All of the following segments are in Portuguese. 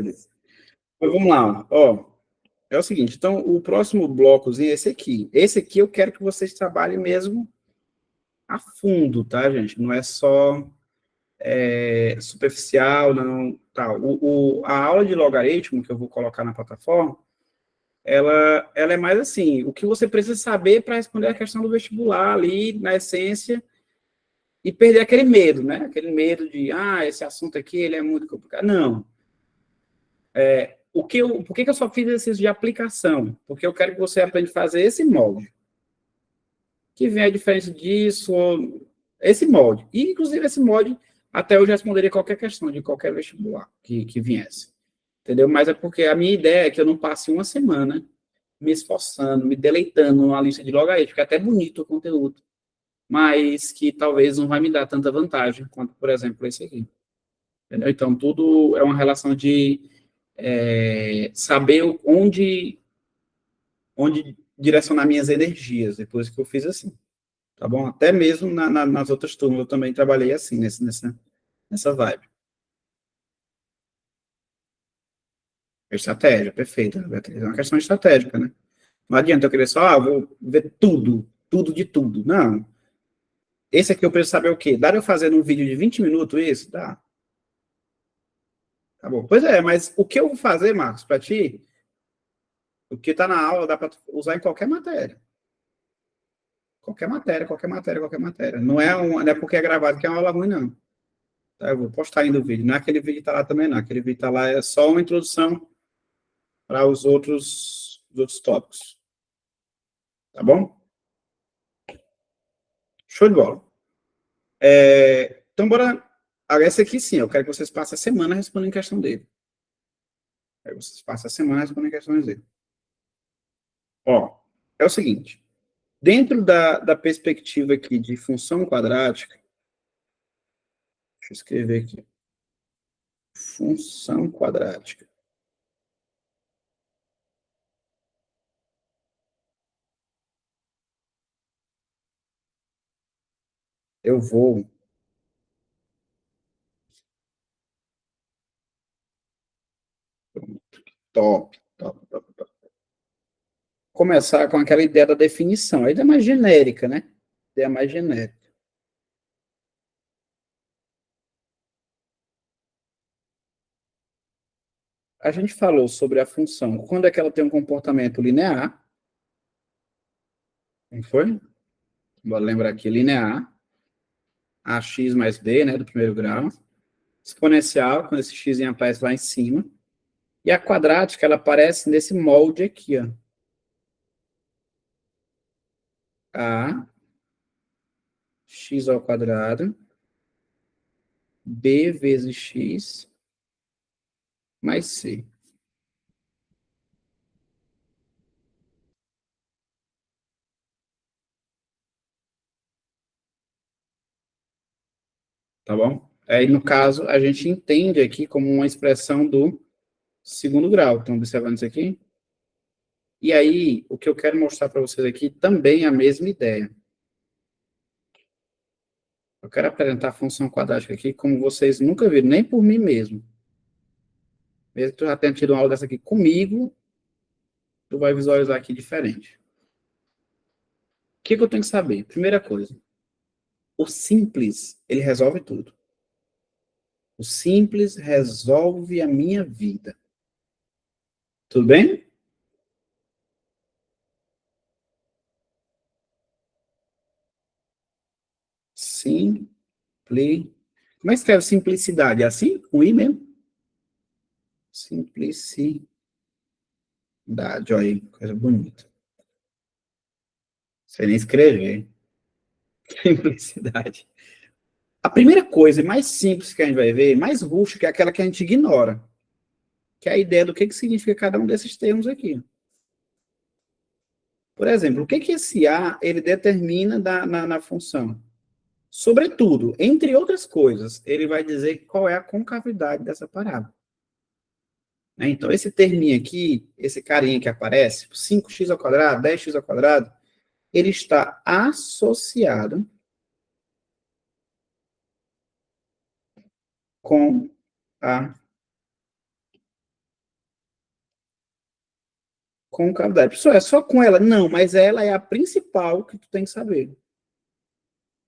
Mas vamos lá, ó. É o seguinte, então, o próximo blocozinho é esse aqui. Esse aqui eu quero que vocês trabalhem mesmo a fundo, tá, gente? Não é só superficial, não, tal. A aula de logaritmo que eu vou colocar na plataforma, ela é mais assim, o que você precisa saber para responder a questão do vestibular ali, na essência, e perder aquele medo, né? Aquele medo de, esse assunto aqui, ele é muito complicado. Não. Por que eu só fiz exercício de aplicação? Porque eu quero que você aprenda a fazer esse molde. Que vem a diferença disso, esse molde. E, inclusive, esse molde, até eu já responderia qualquer questão de qualquer vestibular que viesse. Entendeu? Mas é porque a minha ideia é que eu não passe uma semana me esforçando, me deleitando numa lista de logaritmo, que é até bonito o conteúdo, mas que talvez não vai me dar tanta vantagem quanto, por exemplo, esse aqui. Entendeu? Então, tudo é uma relação de saber onde direcionar minhas energias, depois que eu fiz assim. Tá bom? Até mesmo nas outras turmas eu também trabalhei assim, nessa vibe. Estratégia, perfeito, Beatriz. É uma questão estratégica, né? Não adianta eu querer só, vou ver tudo de tudo. Não. Esse aqui eu preciso saber o quê? Dá eu fazer num vídeo de 20 minutos isso? Dá. Tá bom. Pois é, mas o que eu vou fazer, Marcos, para ti, o que está na aula dá para usar em qualquer matéria. Qualquer matéria, qualquer matéria, qualquer matéria. Não é porque é gravado que é uma aula ruim, não. Tá, eu vou postar ainda o vídeo. Não é aquele vídeo que tá lá também, não. Aquele vídeo tá lá é só uma introdução para os outros tópicos. Tá bom? Show de bola. Então, bora. Esse aqui sim, eu quero que vocês passem a semana respondendo questão dele. Aí vocês passam a semana respondendo questões dele. Ó, é o seguinte. Dentro da perspectiva aqui de função quadrática, deixa eu escrever aqui. Função quadrática. Eu vou top. Começar com aquela ideia da definição. A ideia mais genérica, né? A ideia mais genérica. A gente falou sobre a função. Quando é que ela tem um comportamento linear? Não foi? Bora lembrar aqui, linear. AX mais B, né, do primeiro grau. Exponencial, quando esse x aparece lá em cima. E a quadrática, ela aparece nesse molde aqui, ó. A x ao quadrado, b vezes x mais c. Tá bom? Aí, no caso, a gente entende aqui como uma expressão do segundo grau. Estão observando isso aqui? E aí, o que eu quero mostrar para vocês aqui também é a mesma ideia. Eu quero apresentar a função quadrática aqui como vocês nunca viram, nem por mim mesmo. Mesmo que tu já tenha tido uma aula dessa aqui comigo, tu vai visualizar aqui diferente. O que eu tenho que saber? Primeira coisa, o simples, ele resolve tudo. O simples resolve a minha vida. Tudo bem? Simpli. Como é que escreve simplicidade? É assim? Com I mesmo? Simplicidade. Olha aí, coisa bonita. Sei nem escrever. Simplicidade. A primeira coisa mais simples que a gente vai ver, mais rústica, é aquela que a gente ignora, que é a ideia do que significa cada um desses termos aqui. Por exemplo, o que esse A ele determina na função? Sobretudo, entre outras coisas, ele vai dizer qual é a concavidade dessa parábola. Então, esse terminho aqui, esse carinha que aparece, 5x ao quadrado, 10x ao quadrado, ele está associado com a concavidade. Pessoal, é só com ela? Não, mas ela é a principal que tu tem que saber.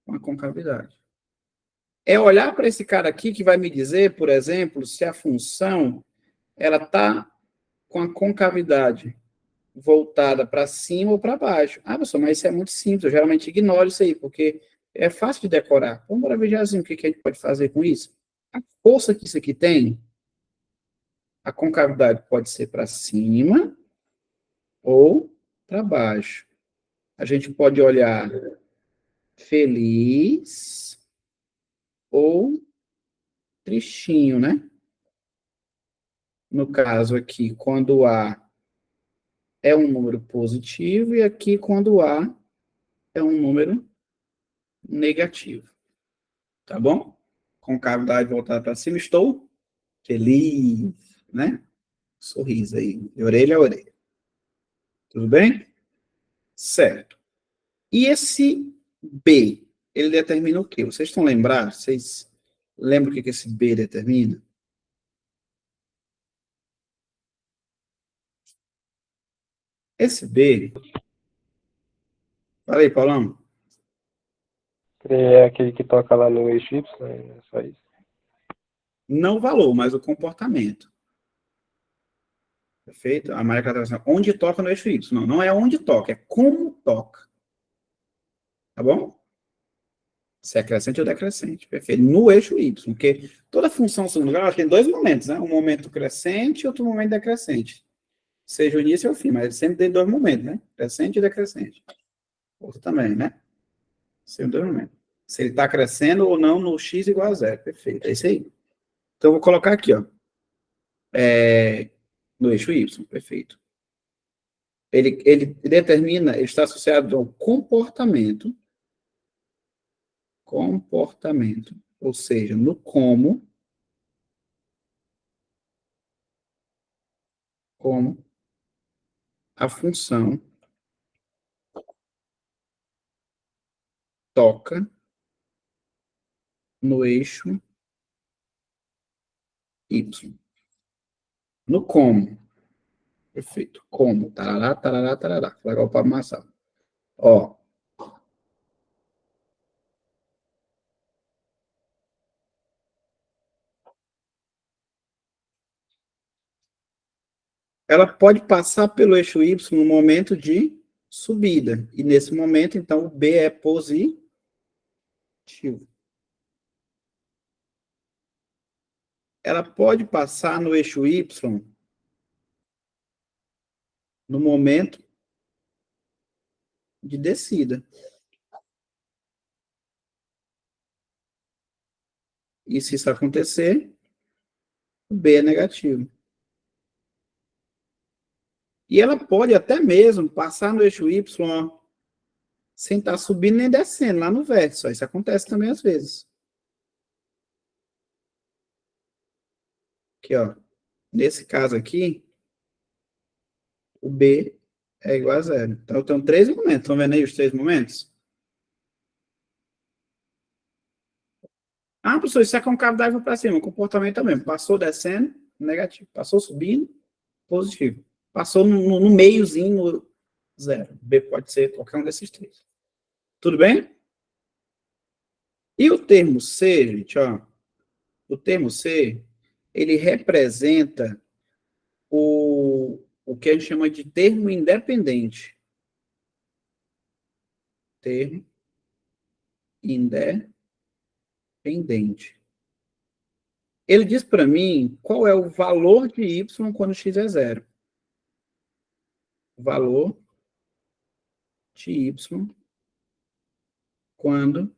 Com a concavidade. É olhar para esse cara aqui que vai me dizer, por exemplo, se a função ela está com a concavidade voltada para cima ou para baixo. Ah, pessoal, mas isso é muito simples. Eu geralmente ignoro isso aí, porque é fácil de decorar. Vamos para ver, o que a gente pode fazer com isso? A força que isso aqui tem, a concavidade pode ser para cima ou para baixo. A gente pode olhar feliz ou tristinho, né? No caso aqui, quando A é um número positivo e aqui quando A é um número negativo. Tá bom? Concavidade voltada para cima, estou feliz, né? Sorriso aí, de orelha a orelha. Tudo bem? Certo. E esse B, ele determina o quê? Vocês estão lembrados? Vocês lembram o que esse B determina? Esse B... Fala aí, Paulão. É aquele que toca lá no eixo Y, é só isso. Não o valor, mas o comportamento. Perfeito? A Maria Clara está dizendo, onde toca no eixo Y. Não, não é onde toca, é como toca. Tá bom? Se é crescente ou decrescente. Perfeito. No eixo Y, porque toda função segundo grau tem dois momentos, né? Um momento crescente e outro momento decrescente. Seja o início ou o fim, mas ele sempre tem dois momentos, né? Crescente e decrescente. Outro também, né? Sempre dois momentos. Se ele está crescendo ou não no x igual a zero. Perfeito. É isso aí. Então, eu vou colocar aqui, ó. No eixo Y. Perfeito. Ele determina, ele está associado ao comportamento, ou seja, no como a função toca no eixo Y. No como. Perfeito. Como. Tarará, tarará, tarará. Legal para amassar. Ó. Ela pode passar pelo eixo Y no momento de subida. E nesse momento, então, o B é positivo. Ela pode passar no eixo Y no momento de descida. E se isso acontecer, o B é negativo. E ela pode até mesmo passar no eixo Y, ó, sem estar subindo nem descendo, lá no vértice. Ó. Isso acontece também às vezes. Aqui, ó. Nesse caso aqui, o B é igual a zero. Então, eu tenho três momentos. Estão vendo aí os três momentos? Ah, professor, isso é concavidade para cima. O comportamento também. Passou descendo, negativo. Passou subindo, positivo. Passou no meiozinho, zero. B pode ser qualquer um desses três. Tudo bem? E o termo C, gente, ó. O termo C, ele representa o que a gente chama de termo independente. Termo independente. Ele diz para mim qual é o valor de y quando x é zero. O valor de y quando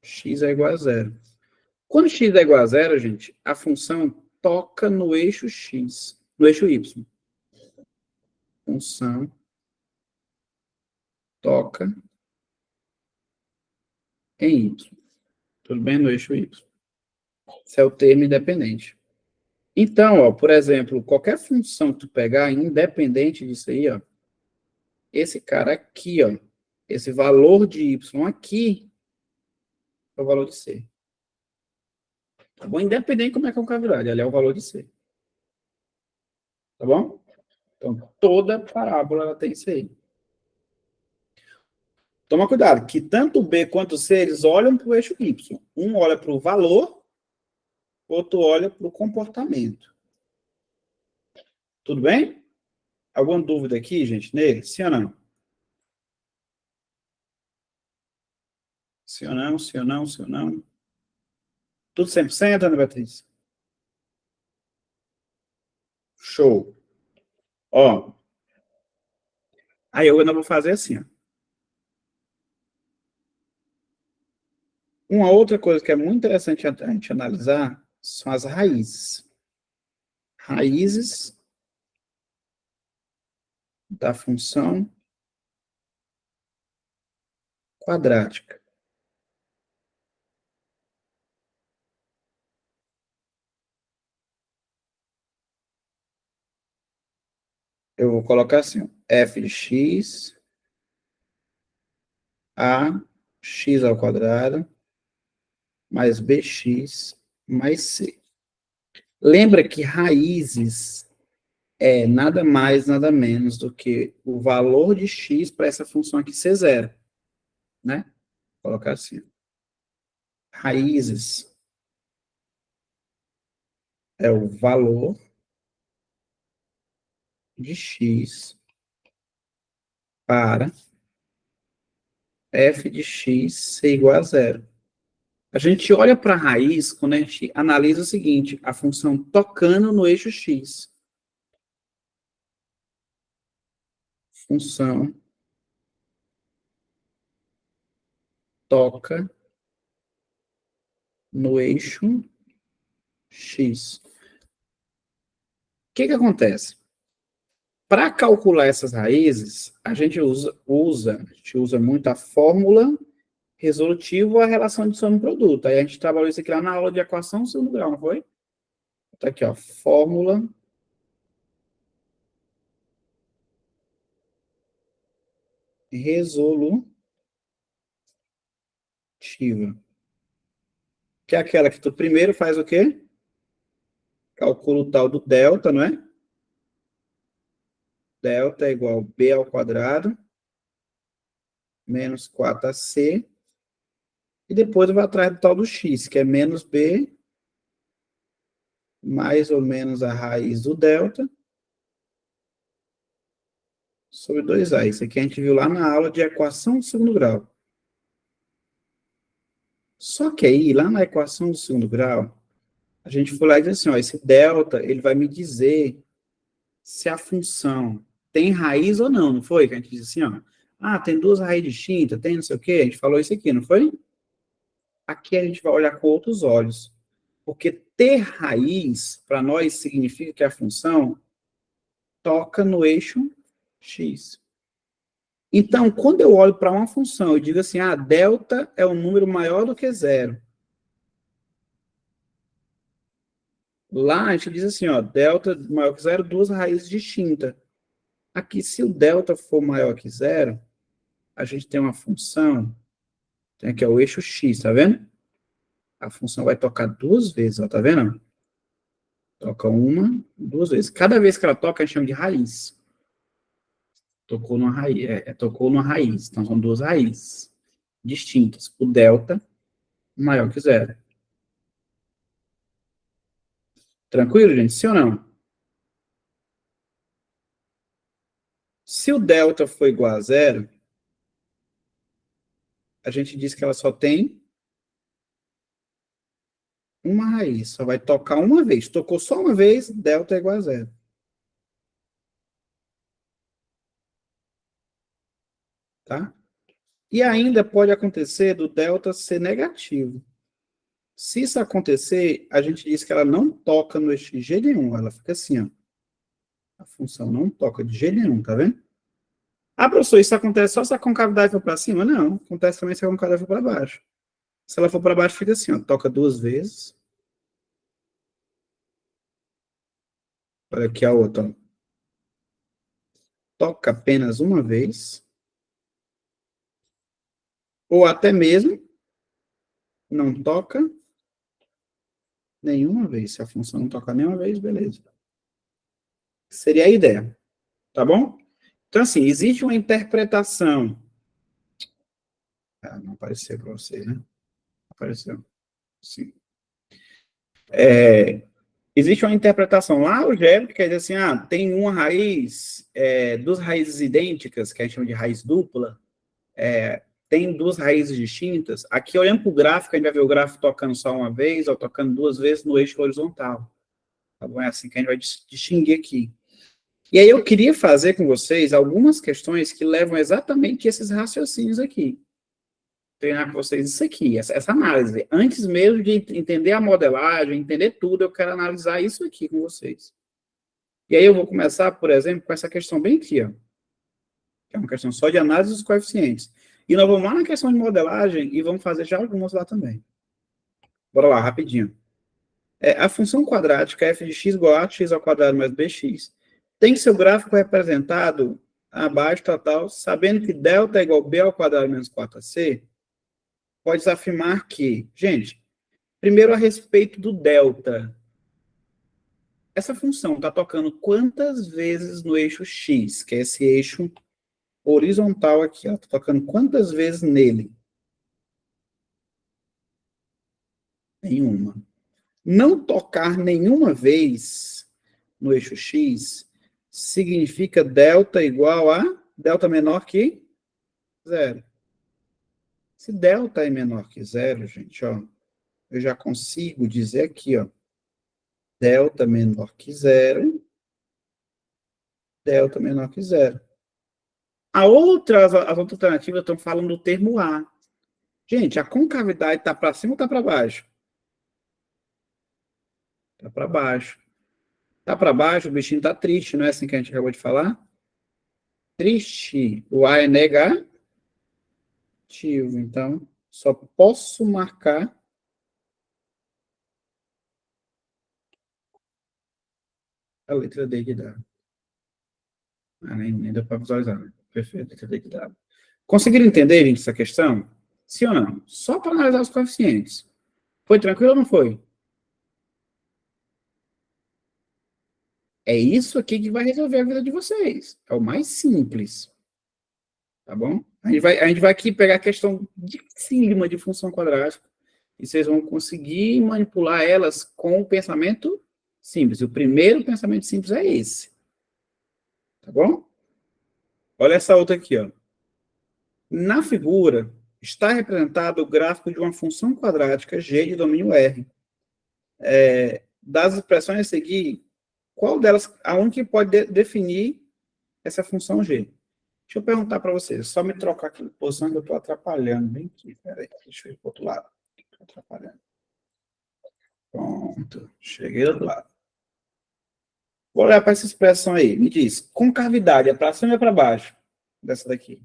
x é igual a zero. Quando x é igual a zero, gente, a função toca no eixo x, no eixo y. Função toca em y. Tudo bem? No eixo y. Esse é o termo independente. Então, ó, por exemplo, qualquer função que tu pegar, independente disso aí, ó, esse cara aqui, ó, esse valor de y aqui é o valor de c. Tá bom? Independente de como é que é a concavidade, ali é o valor de c. Tá bom? Então, toda parábola ela tem isso aí. Toma cuidado, que tanto o B quanto o C, eles olham para o eixo Y. Um olha para o valor, outro olha para o comportamento. Tudo bem? Alguma dúvida aqui, gente, nele? Sim ou não? Sim ou não? Sim ou não? Sim ou não? Tudo 100%, Ana Beatriz? Show. Ó, aí eu ainda vou fazer assim, ó. Uma outra coisa que é muito interessante a gente analisar são as raízes. Raízes da função quadrática. Eu vou colocar assim, ó, f de x a x ao quadrado mais bx mais c. Lembra que raízes é nada mais, nada menos do que o valor de x para essa função aqui ser zero, né? Vou colocar assim. Raízes é o valor de x para f de x ser igual a zero. A gente olha para a raiz quando a gente analisa o seguinte, a função tocando no eixo x. Função toca no eixo x. O que acontece? Para calcular essas raízes, a gente usa muito a fórmula resolutiva ou a relação de soma e produto. Aí a gente trabalhou isso aqui lá na aula de equação segundo grau, não foi? Tá aqui, ó, fórmula resolutiva, que é aquela que tu primeiro faz o quê? Calcula o tal do delta, não é? Delta é igual a b ao quadrado menos 4ac, e depois eu vou atrás do tal do x, que é menos b mais ou menos a raiz do delta sobre 2a. Isso aqui a gente viu lá na aula de equação do segundo grau. Só que aí, lá na equação do segundo grau, a gente foi lá e disse assim, ó, esse delta, ele vai me dizer se a função tem raiz ou não, não foi? Que a gente disse assim, ó, tem duas raízes distintas, tem não sei o quê, a gente falou isso aqui, não foi? Aqui a gente vai olhar com outros olhos. Porque ter raiz, para nós, significa que a função toca no eixo x. Então, quando eu olho para uma função, eu digo assim, delta é um número maior do que zero. Lá a gente diz assim, ó, delta maior que zero, duas raízes distintas. Aqui, se o delta for maior que zero, a gente tem uma função, tem aqui ó, o eixo x, tá vendo? A função vai tocar duas vezes, ó, tá vendo? Toca uma, duas vezes. Cada vez que ela toca, a gente chama de raiz. Tocou numa raiz, tocou numa raiz. Então, são duas raízes distintas. O delta maior que zero. Tranquilo, gente? Sim ou não? Se o delta for igual a zero, a gente diz que ela só tem uma raiz. Só vai tocar uma vez. Tocou só uma vez, delta é igual a zero. Tá? E ainda pode acontecer do delta ser negativo. Se isso acontecer, a gente diz que ela não toca no eixo de jeito nenhum. Ela fica assim, ó. A função não toca de jeito nenhum, tá vendo? Professor, isso acontece só se a concavidade for para cima? Não, acontece também se a concavidade for para baixo. Se ela for para baixo, fica assim, ó, toca duas vezes. Olha aqui a outra, ó. Toca apenas uma vez. Ou até mesmo não toca nenhuma vez. Se a função não toca nenhuma vez, beleza. Seria a ideia. Tá bom? Então, assim, existe uma interpretação. Ah, não apareceu para vocês, né? Apareceu. Sim. Existe uma interpretação lá, algébrica, que quer dizer assim, tem uma raiz, duas raízes idênticas, que a gente chama de raiz dupla, tem duas raízes distintas. Aqui, olhando para o gráfico, a gente vai ver o gráfico tocando só uma vez, ou tocando duas vezes no eixo horizontal. Tá bom? É assim que a gente vai distinguir aqui. E aí eu queria fazer com vocês algumas questões que levam exatamente esses raciocínios aqui. Treinar com vocês isso aqui, essa análise. Antes mesmo de entender a modelagem, entender tudo, eu quero analisar isso aqui com vocês. E aí eu vou começar, por exemplo, com essa questão bem aqui, ó, que é uma questão só de análise dos coeficientes. E nós vamos lá na questão de modelagem e vamos fazer já algumas lá também. Bora lá, rapidinho. A função quadrática f de x igual a x ao quadrado mais bx tem seu gráfico representado abaixo, tal, sabendo que delta é igual a b ao quadrado menos 4ac, pode afirmar que, gente, primeiro a respeito do delta, essa função está tocando quantas vezes no eixo x, que é esse eixo horizontal aqui, ó, está tocando quantas vezes nele? Nenhuma. Não tocar nenhuma vez no eixo x significa delta igual a delta menor que zero. Se delta é menor que zero, gente, ó, eu já consigo dizer aqui, ó, delta menor que zero, delta menor que zero. As outras alternativas estão falando do termo A. Gente, a concavidade está para cima ou está para baixo? Está para baixo. Está para baixo, o bichinho está triste, não é assim que a gente acabou de falar? Triste. O A é negativo, então só posso marcar a letra D de dado. Nem deu para visualizar, né? Perfeito, letra D de dado. Conseguiram entender, gente, essa questão? Sim ou não? Só para analisar os coeficientes. Foi tranquilo ou não foi? É isso aqui que vai resolver a vida de vocês. É o mais simples. Tá bom? A gente vai aqui pegar a questão de cima de função quadrática e vocês vão conseguir manipular elas com o pensamento simples. O primeiro pensamento simples é esse. Tá bom? Olha essa outra aqui, ó. Na figura, está representado o gráfico de uma função quadrática g de domínio R. Das expressões a seguir, qual delas, a única que pode definir essa função g? Deixa eu perguntar para vocês, só me trocar aqui de posição que eu estou atrapalhando bem aqui. Peraí, deixa eu ir para o outro lado. Estou atrapalhando. Pronto, cheguei do outro lado. Vou olhar para essa expressão aí. Me diz, concavidade é para cima ou para baixo? Dessa daqui.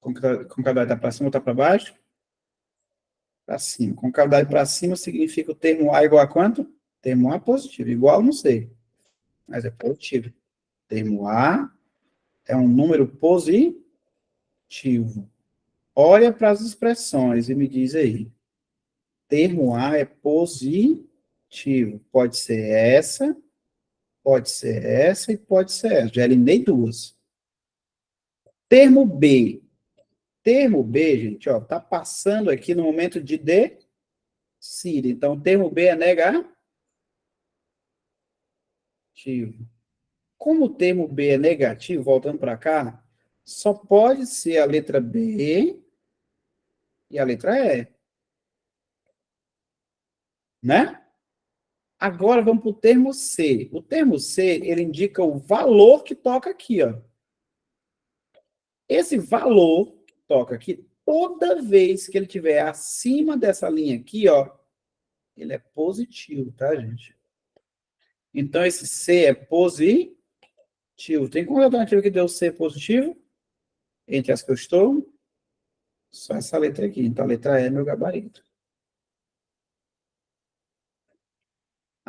Concavidade está para cima ou está para baixo? Para cima. Concavidade para cima significa o termo A igual a quanto? Termo A positivo. Igual, não sei. Mas é positivo. Termo A é um número positivo. Olha para as expressões e me diz aí. Termo A é positivo. Pode ser essa e pode ser essa. Já eliminei duas. Termo B. Termo B, gente, ó, tá passando aqui no momento de descida. Então, termo B é negativo. Como o termo B é negativo, voltando para cá, só pode ser a letra B e a letra E. Né? Agora vamos para o termo C. O termo C, ele indica o valor que toca aqui, ó. Esse valor que toca aqui, toda vez que ele estiver acima dessa linha aqui, ó, ele é positivo, tá, gente? Então, esse C é positivo. Tem qual alternativa que deu C positivo? Entre as que eu estou? Só essa letra aqui. Então, a letra E é meu gabarito.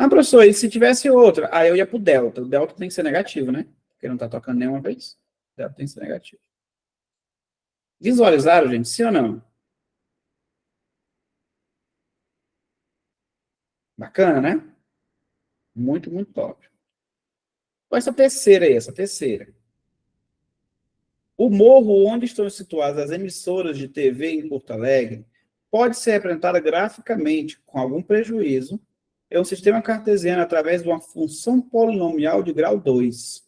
Professor, e se tivesse outra? Aí eu ia pro delta. O delta tem que ser negativo, né? Porque não está tocando nenhuma vez. O delta tem que ser negativo. Visualizaram, gente? Sim ou não? Bacana, né? Muito, muito top. Essa terceira aí, essa terceira. O morro onde estão situadas as emissoras de TV em Porto Alegre pode ser representada graficamente, com algum prejuízo, em um sistema cartesiano através de uma função polinomial de grau 2.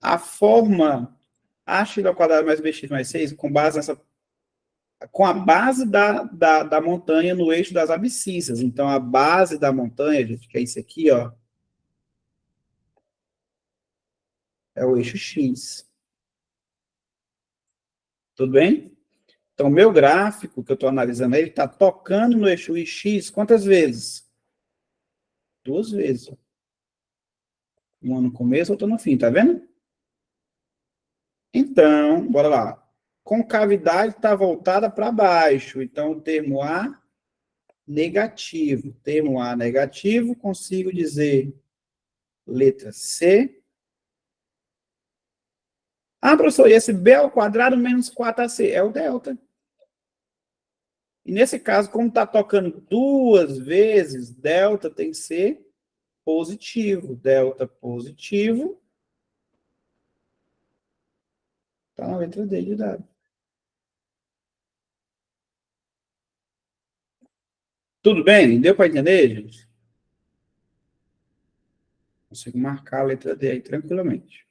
A forma ax ao quadrado mais bx mais 6, com a base da montanha no eixo das abscissas. Então, a base da montanha, gente, que é isso aqui, ó, é o eixo x. Tudo bem? Então, meu gráfico que eu estou analisando, ele está tocando no eixo x quantas vezes? 2 vezes. Uma no começo, outra no fim, tá vendo? Então, bora lá. Concavidade está voltada para baixo. Então, o termo A negativo. Termo A negativo, consigo dizer letra C. Ah, professor, e esse B ao quadrado menos 4AC? É o delta. E nesse caso, como está tocando 2 vezes, delta tem que ser positivo. Delta positivo. Está na letra D de dado. Tudo bem? Deu para entender, gente? Consigo marcar a letra D aí tranquilamente.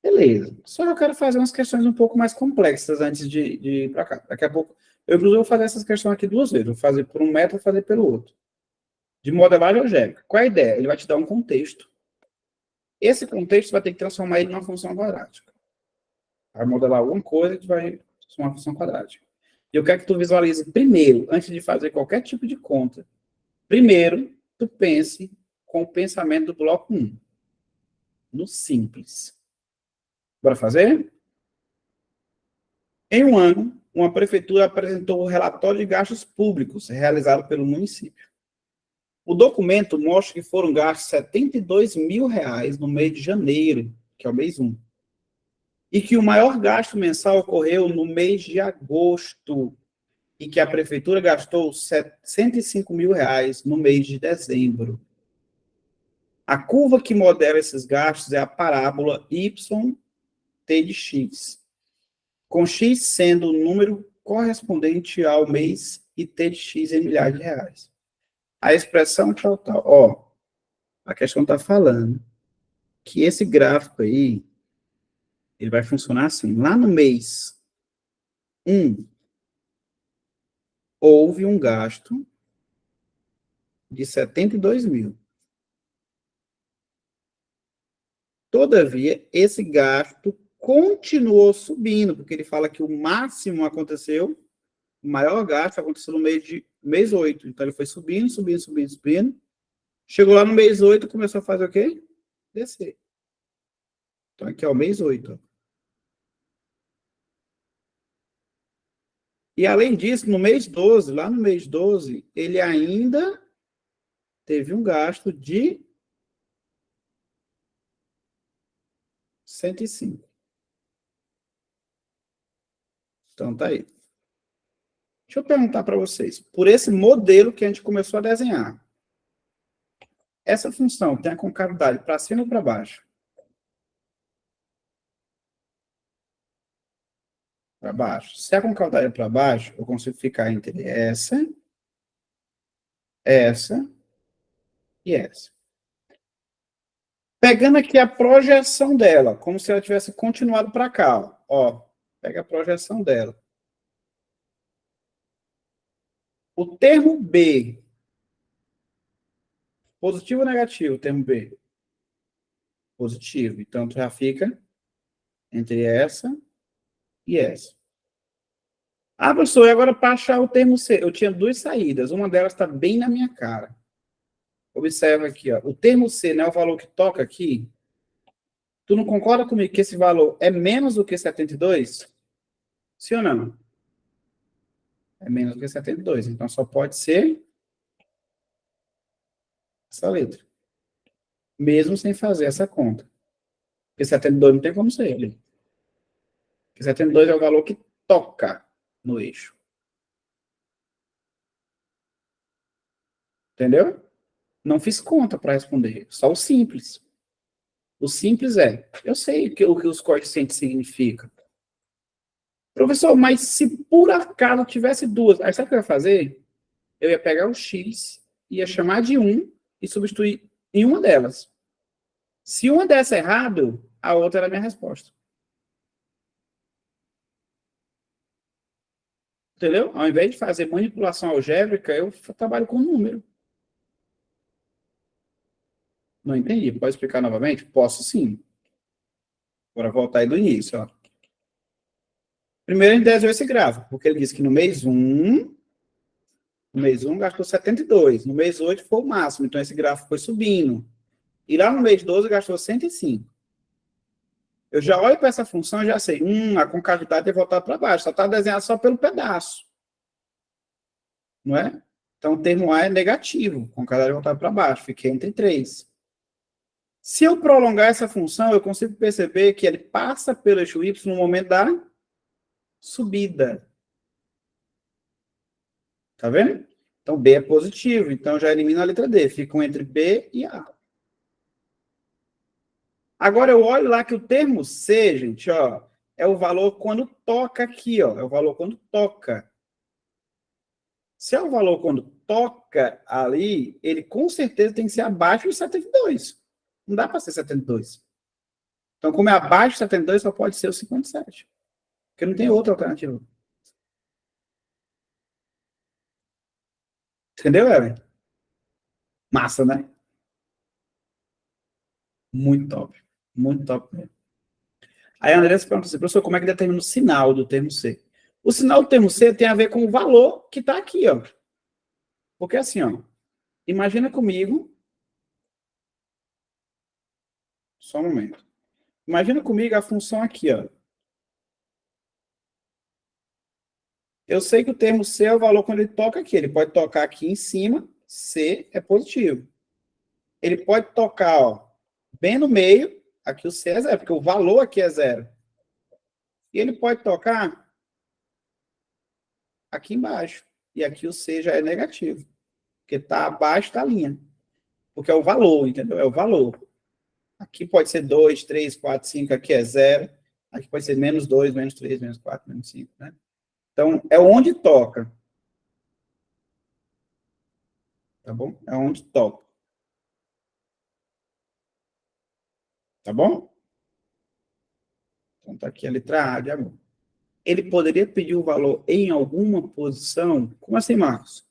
Beleza. Só que eu quero fazer umas questões um pouco mais complexas antes de ir para cá. Daqui a pouco, eu inclusive vou fazer essas questões aqui 2 vezes. Vou fazer por um método, vou fazer pelo outro. De modelagem algébrica. Qual é a ideia? Ele vai te dar um contexto. Esse contexto vai ter que transformar ele numa função quadrática. Vai modelar alguma coisa que vai ser uma função quadrática. E eu quero que tu visualize primeiro, antes de fazer qualquer tipo de conta, primeiro, tu pense com o pensamento do bloco 1. No simples. Bora fazer? Em um ano, uma prefeitura apresentou o relatório de gastos públicos realizado pelo município. O documento mostra que foram gastos R$ 72 mil no mês de janeiro, que é o mês 1. E que o maior gasto mensal ocorreu no mês de agosto, e que a prefeitura gastou R$ 105 mil no mês de dezembro. A curva que modela esses gastos é a parábola YT de X, com X sendo o número correspondente ao mês e T de X em milhares de reais. A expressão tal. Ó, a questão está falando que esse gráfico aí, ele vai funcionar assim. Lá no mês 1, houve um gasto de 72 mil. Todavia, esse gasto continuou subindo, porque ele fala que o máximo aconteceu, o maior gasto aconteceu no mês 8. Então, ele foi subindo. Chegou lá no mês 8 e começou a fazer o quê? Descer. Então, aqui é o mês 8. Ó. E, além disso, no mês 12, lá no mês 12, ele ainda teve um gasto de 105. Então, tá aí. Deixa eu perguntar para vocês. Por esse modelo que a gente começou a desenhar, essa função tem a concavidade para cima ou para baixo? Para baixo. Se a concavidade é para baixo, eu consigo ficar entre essa e essa. Pegando aqui a projeção dela, como se ela tivesse continuado para cá. Ó, pega a projeção dela. O termo B, positivo ou negativo, o termo B? Positivo. Então, já fica entre essa e essa. Ah, professor, e agora para achar o termo C? Eu tinha 2 saídas. Uma delas está bem na minha cara. Observa aqui, ó. O termo C, né, o valor que toca aqui. Tu não concorda comigo que esse valor é menos do que 72? Sim ou não? É menos do que 72. Então, só pode ser essa letra. Mesmo sem fazer essa conta. Porque 72 não tem como ser ele. Porque 72 é o valor que toca no eixo. Entendeu? Não fiz conta para responder. Só o simples. O simples é, eu sei o que os coeficientes significam. Professor, mas se por acaso tivesse duas, aí sabe o que eu ia fazer? Eu ia pegar o x, ia chamar de 1 e substituir em uma delas. Se uma desse errado, a outra era a minha resposta. Entendeu? Ao invés de fazer manipulação algébrica, eu trabalho com número. Não entendi. Pode explicar novamente? Posso sim. Agora voltar aí do início. Ó. Primeiro a gente desenhou esse gráfico, porque ele disse que no mês 1, gastou 72. No mês 8 foi o máximo, então esse gráfico foi subindo. E lá no mês 12 gastou 105. Eu já olho para essa função e já sei, a concavidade é voltada para baixo, só está desenhado só pelo pedaço. Não é? Então o termo A é negativo, concavidade é voltada para baixo, fiquei entre 3. Se eu prolongar essa função, eu consigo perceber que ele passa pelo eixo Y no momento da subida. Tá vendo? Então, B é positivo. Então, eu já elimino a letra D. Ficam entre B e A. Agora, eu olho lá que o termo C, gente, ó, é o valor quando toca aqui, ó. É o valor quando toca. Se é o valor quando toca ali, ele com certeza tem que ser abaixo de 72. Não dá para ser 72. Então, como é abaixo de 72, só pode ser o 57. Porque não tem outra alternativa. Entendeu, Ellen? Massa, né? Muito top. Muito top mesmo. Aí a Andressa pergunta assim, professor, como é que determina o sinal do termo C? O sinal do termo C tem a ver com o valor que está aqui, ó. Porque assim, ó, imagina comigo, só um momento. Imagina comigo a função aqui, ó. Eu sei que o termo C é o valor quando ele toca aqui. Ele pode tocar aqui em cima, C é positivo. Ele pode tocar, ó, bem no meio, aqui o C é zero, porque o valor aqui é zero. E ele pode tocar aqui embaixo. E aqui o C já é negativo. Porque está abaixo da linha. Porque é o valor, entendeu? É o valor. Aqui pode ser 2, 3, 4, 5, aqui é 0. Aqui pode ser menos 2, menos 3, menos 4, menos 5, né? Então, é onde toca. Tá bom? É onde toca. Tá bom? Então, tá aqui a letra A de agora. Ele poderia pedir o valor em alguma posição? Como assim, Marcos?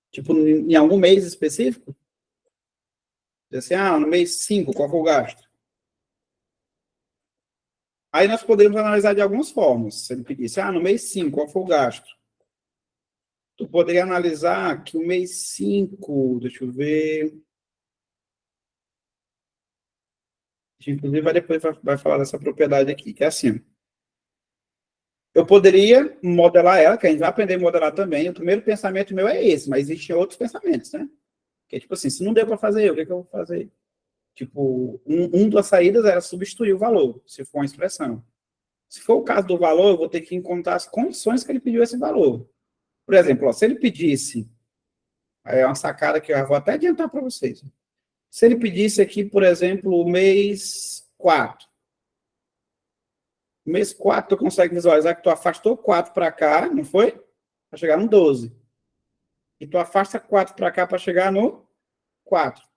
Tipo, em algum mês específico? Diz assim, no mês 5, qual foi o gasto? Aí nós poderíamos analisar de algumas formas. Se ele pedisse, no mês 5, qual foi o gasto? Tu poderia analisar que o mês 5, deixa eu ver. Inclusive, depois vai falar dessa propriedade aqui, que é assim. Eu poderia modelar ela, que a gente vai aprender a modelar também. O primeiro pensamento meu é esse, mas existem outros pensamentos, né? Que é tipo assim, se não deu para fazer, o que eu vou fazer? Tipo, um das saídas era substituir o valor, se for uma expressão. Se for o caso do valor, eu vou ter que encontrar as condições que ele pediu esse valor. Por exemplo, se ele pedisse, aí é uma sacada que eu vou até adiantar para vocês. Se ele pedisse aqui, por exemplo, o mês 4. O mês 4, tu consegue visualizar que tu afastou 4 para cá, não foi? Para chegar no 12. E tu afasta 4 para cá para chegar no 4.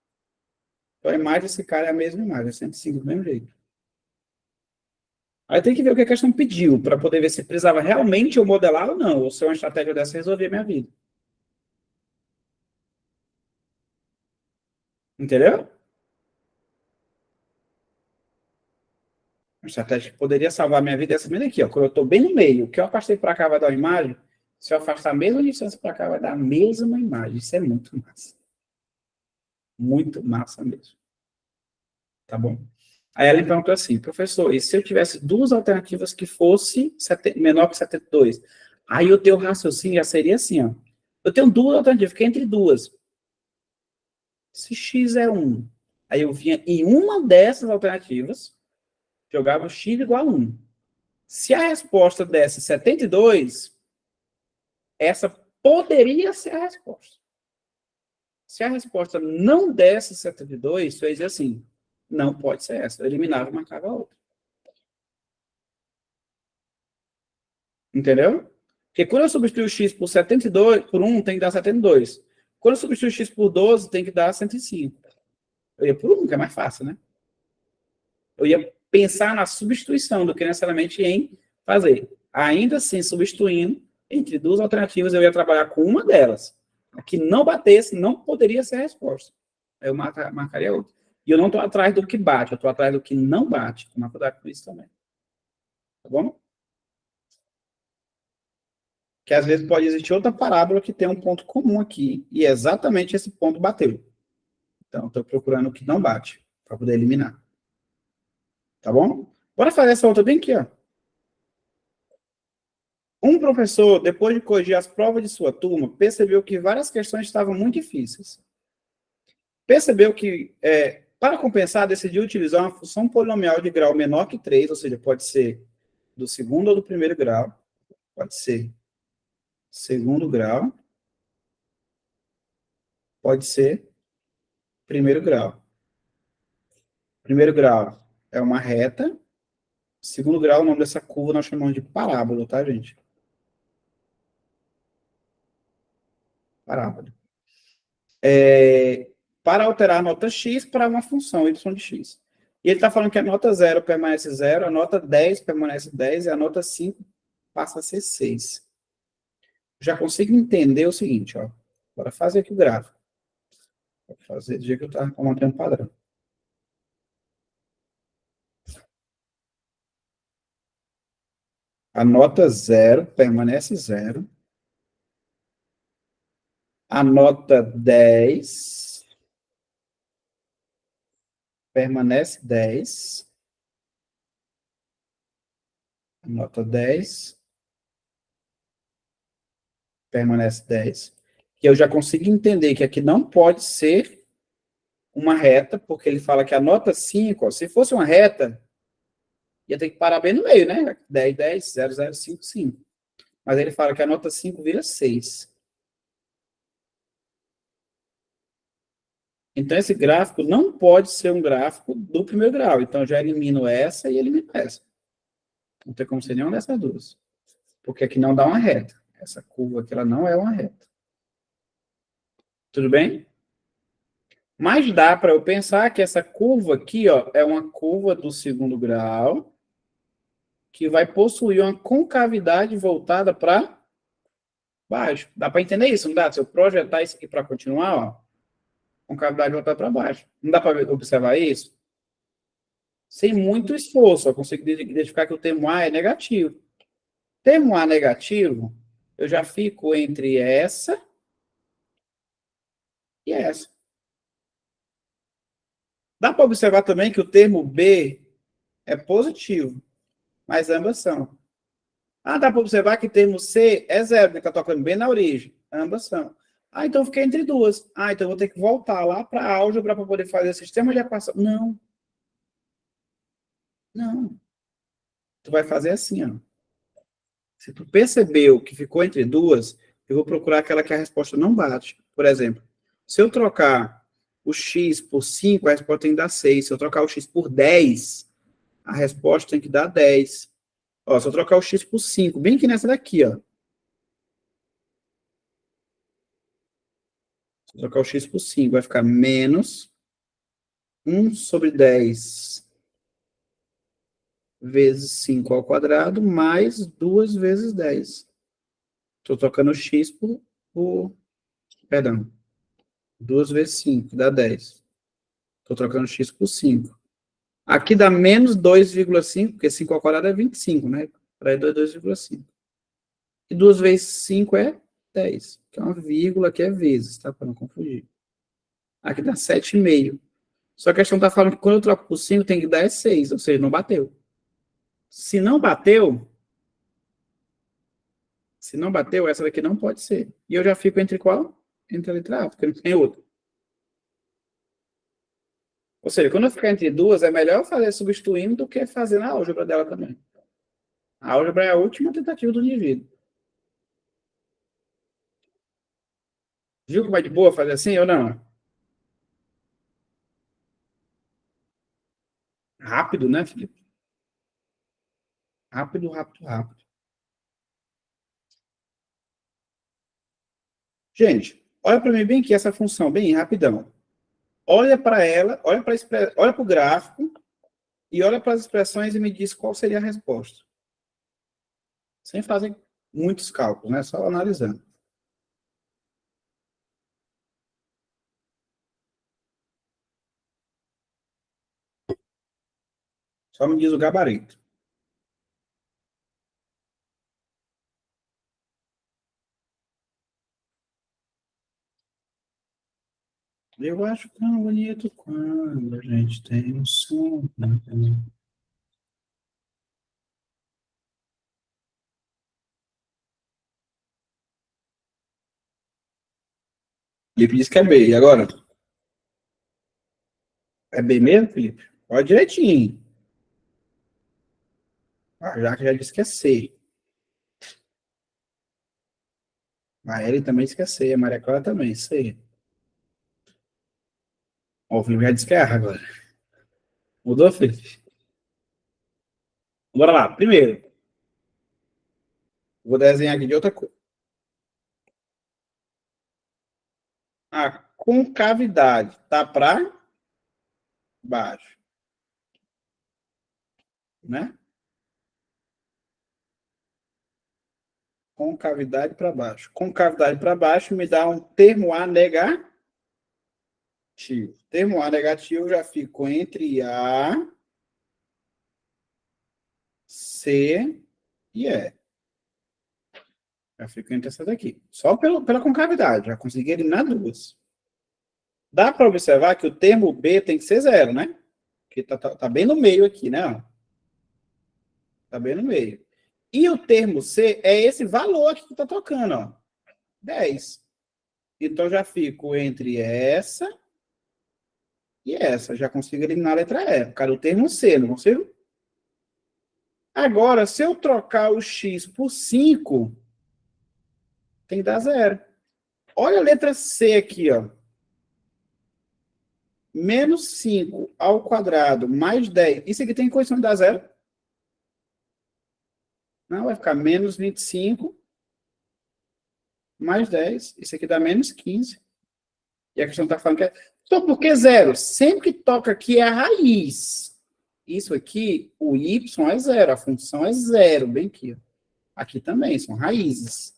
Então a imagem desse cara é a mesma imagem, é 105 do mesmo jeito. Aí tem que ver o que a questão pediu, para poder ver se precisava realmente eu modelar ou não, ou se uma estratégia dessa resolver a minha vida. Entendeu? Uma estratégia que poderia salvar a minha vida é essa mesma aqui, ó. Quando eu estou bem no meio, o que eu afastei para cá vai dar uma imagem, se eu afastar a mesma distância para cá vai dar a mesma imagem. Isso é muito massa. Muito massa mesmo. Tá bom? Aí ela me perguntou assim, professor, e se eu tivesse duas alternativas que fosse menor que 72? Aí o teu raciocínio já seria assim, ó. Eu tenho duas alternativas, fiquei entre duas. Se x é 1, aí eu vinha em uma dessas alternativas, jogava x igual a 1. Se a resposta desse 72, essa poderia ser a resposta. Se a resposta não desse 72, você diz assim, não pode ser essa. Eu eliminava e marcava a outra. Entendeu? Porque quando eu substituo x por 72, por 1, tem que dar 72. Quando eu substituo x por 12, tem que dar 105. Eu ia por 1, que é mais fácil, né? Eu ia pensar na substituição do que necessariamente em fazer. Ainda assim, substituindo, entre duas alternativas, eu ia trabalhar com uma delas. A que não batesse, não poderia ser a resposta. Eu marcaria outra. E eu não estou atrás do que bate, eu estou atrás do que não bate. Tomar cuidado com isso também. Tá bom? Que às vezes pode existir outra parábola que tem um ponto comum aqui, e exatamente esse ponto bateu. Então, estou procurando o que não bate, para poder eliminar. Tá bom? Bora fazer essa outra bem aqui, ó. Um professor, depois de corrigir as provas de sua turma, percebeu que várias questões estavam muito difíceis. Percebeu que, para compensar, decidiu utilizar uma função polinomial de grau menor que 3, ou seja, pode ser do segundo ou do primeiro grau, pode ser segundo grau, pode ser primeiro grau. Primeiro grau é uma reta, segundo grau, o nome dessa curva nós chamamos de parábola, tá, gente? Parábola. Para alterar a nota x para uma função y de x. E ele está falando que a nota 0 permanece 0, a nota 10 permanece 10 e a nota 5 passa a ser 6. Já consigo entender o seguinte, ó. Bora fazer aqui o gráfico. Vou fazer do jeito que eu estava mantendo o padrão. A nota 0 permanece 0. A nota 10 permanece 10. A nota 10 permanece 10. E eu já consigo entender que aqui não pode ser uma reta, porque ele fala que a nota 5, ó, se fosse uma reta, ia ter que parar bem no meio, né? 10, 10, 0, 0, 5, 5. Mas ele fala que a nota 5 vira 6. Então, esse gráfico não pode ser um gráfico do primeiro grau. Então, eu já elimino essa e elimino essa. Não tem como ser nenhuma dessas duas. Porque aqui não dá uma reta. Essa curva aqui, ela não é uma reta. Tudo bem? Mas dá para eu pensar que essa curva aqui, ó, é uma curva do segundo grau que vai possuir uma concavidade voltada para baixo. Dá para entender isso, não dá? Se eu projetar isso aqui para continuar, ó, concavidade voltada para baixo. Não dá para observar isso? Sem muito esforço, eu consigo identificar que o termo A é negativo. Termo A negativo, eu já fico entre essa e essa. Dá para observar também que o termo B é positivo, mas ambas são. Ah, dá para observar que o termo C é zero, né, que está tocando bem na origem. Ambas são. Ah, então fiquei entre duas. Ah, então vou ter que voltar lá para a álgebra para poder fazer o sistema de equação. Não, não. Tu vai fazer assim, ó. Se tu percebeu que ficou entre duas, eu vou procurar aquela que a resposta não bate. Por exemplo, se eu trocar o x por 5, a resposta tem que dar 6. Se eu trocar o x por 10, a resposta tem que dar 10. Ó, se eu trocar o x por 5, bem aqui nessa daqui, ó. Se eu trocar o x por 5, vai ficar menos 1 sobre 10 vezes 5 ao quadrado, mais 2 vezes 10. Estou trocando o x perdão, 2 vezes 5, dá 10. Estou trocando x por 5. Aqui dá menos 2,5, porque 5 ao quadrado é 25, né? Para aí 2,5. E 2 vezes 5 é 10. Que é uma vírgula que é vezes, tá? Para não confundir. Aqui dá 7,5. Só que a questão está falando que quando eu troco por 5, tem que dar 6, ou seja, não bateu. Se não bateu, essa daqui não pode ser. E eu já fico entre qual? Entre a letra A, porque não tem outra. Ou seja, quando eu ficar entre duas, é melhor eu fazer substituindo do que fazer na álgebra dela também. A álgebra é a última tentativa do indivíduo. Viu como é de boa fazer assim ou não? Rápido, né, Felipe? Rápido, rápido, rápido. Gente, olha para mim bem aqui essa função, bem rapidão. Olha para ela, olha para o gráfico e olha para as expressões e me diz qual seria a resposta. Sem fazer muitos cálculos, né? Só analisando. Só me diz o gabarito. Eu acho tão bonito quando a gente tem um som. Felipe disse que é B. E agora? É B mesmo, Felipe? Olha direitinho. A Jaque já disse que é C. A Ellen também disse que é C. A Maria Clara também, C. Ó, o Felipe já disse que é A agora. Mudou, Felipe? Bora lá. Primeiro, vou desenhar aqui de outra cor. A concavidade tá para baixo, né? Concavidade para baixo. Concavidade para baixo me dá um termo A negativo. Termo A negativo eu já fico entre A, C e E. Já fico entre essa daqui. Só pela concavidade. Já consegui eliminar duas. Dá para observar que o termo B tem que ser zero, né? Que tá bem no meio aqui, né? Tá bem no meio. E o termo C é esse valor aqui que tá tocando, ó. 10. Então, já fico entre essa e essa. Já consigo eliminar a letra E. Por causa do termo C, não consigo? Agora, se eu trocar o X por 5, tem que dar zero. Olha a letra C aqui, ó. Menos 5 ao quadrado mais 10. Isso aqui tem condição de dar zero? Não, vai ficar menos 25 mais 10. Isso aqui dá menos 15. E a questão está falando que é... Então, por que zero? Sempre que toca aqui é a raiz. Isso aqui, o y é zero, a função é zero, bem aqui. Aqui também, são raízes.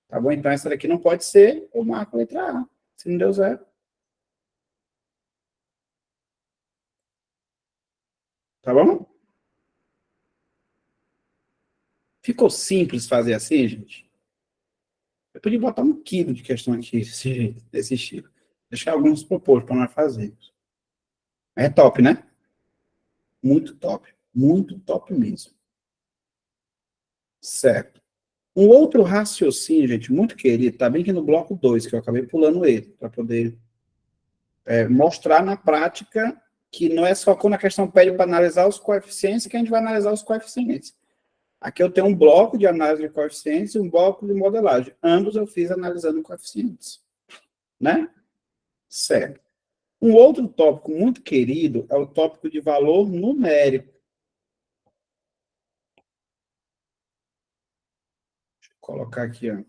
Tá bom? Então, essa daqui não pode ser, eu marco a letra A. Se não deu zero. Tá bom? Ficou simples fazer assim, gente? Eu podia botar 1 quilo de questão aqui, desse estilo. Deixar alguns propor para nós fazermos. É top, né? Muito top. Muito top mesmo. Certo. Um outro raciocínio, gente, muito querido, tá bem aqui no bloco 2, que eu acabei pulando ele, para poder mostrar na prática que não é só quando a questão pede para analisar os coeficientes que a gente vai analisar os coeficientes. Aqui eu tenho um bloco de análise de coeficientes e um bloco de modelagem. Ambos eu fiz analisando coeficientes. Né? Certo. Um outro tópico muito querido é o tópico de valor numérico. Deixa eu colocar aqui, ó.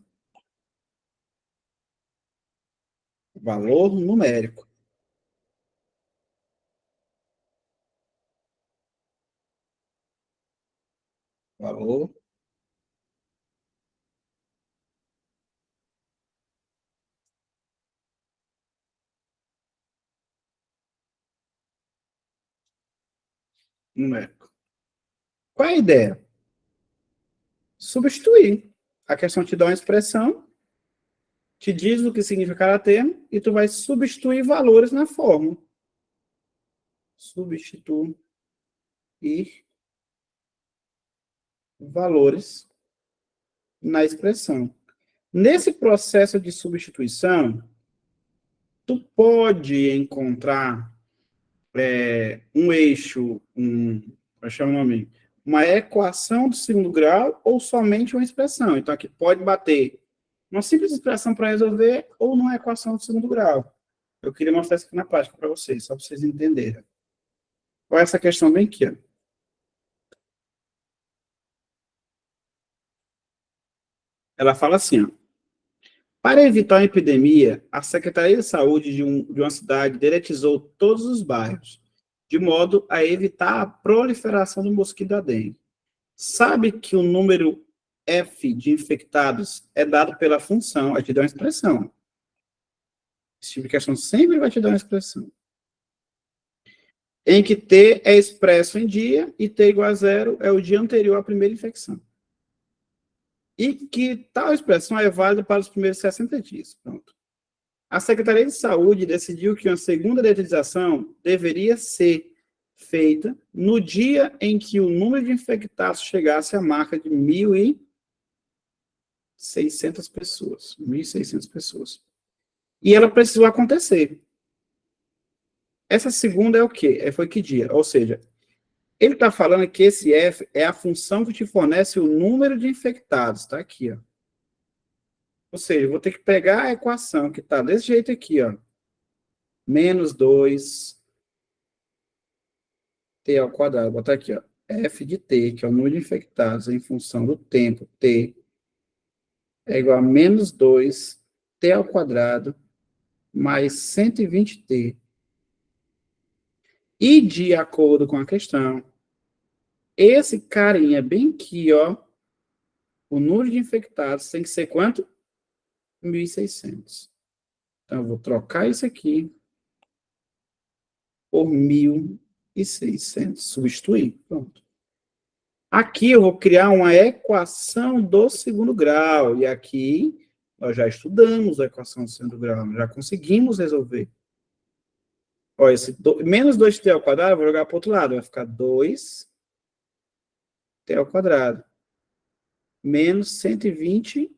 Valor numérico. Valor numérico. Qual é a ideia? Substituir. A questão te dá uma expressão, te diz o que significa cada termo, e tu vai substituir valores na fórmula. Substituir valores na expressão. Nesse processo de substituição, tu pode encontrar um eixo, como chama o nome? Uma equação do segundo grau ou somente uma expressão. Então, aqui pode bater uma simples expressão para resolver ou numa equação do segundo grau. Eu queria mostrar isso aqui na prática para vocês, só para vocês entenderem. Olha essa questão bem aqui, ó. Ela fala assim, ó. Para evitar a epidemia, a Secretaria de Saúde de uma cidade deletizou todos os bairros, de modo a evitar a proliferação do mosquito da dengue. Sabe que o número F de infectados é dado pela função, vai te dar uma expressão. Esse tipo de questão sempre vai te dar uma expressão. Em que T é expresso em dia e T igual a zero é o dia anterior à primeira infecção. E que tal expressão é válida para os primeiros 60 dias. Pronto. A Secretaria de Saúde decidiu que uma segunda detetização deveria ser feita no dia em que o número de infectados chegasse à marca de 1.600 pessoas. 1.600 pessoas. E ela precisou acontecer. Essa segunda é o quê? Foi que dia? Ou seja, ele está falando que esse F é a função que te fornece o número de infectados. Está aqui, ó. Ou seja, eu vou ter que pegar a equação que está desse jeito aqui, ó. Menos 2 T ao quadrado. Vou botar aqui, ó. F de T, que é o número de infectados em função do tempo, T, é igual a menos 2 T ao quadrado mais 120T. E, de acordo com a questão, esse carinha bem aqui, ó, o número de infectados tem que ser quanto? 1.600. Então, eu vou trocar isso aqui por 1.600. Substituir. Pronto. Aqui eu vou criar uma equação do segundo grau. E aqui nós já estudamos a equação do segundo grau. Já conseguimos resolver. Olha, menos 2t ao quadrado, eu vou jogar para o outro lado. Vai ficar 2t ao quadrado. Menos 120t.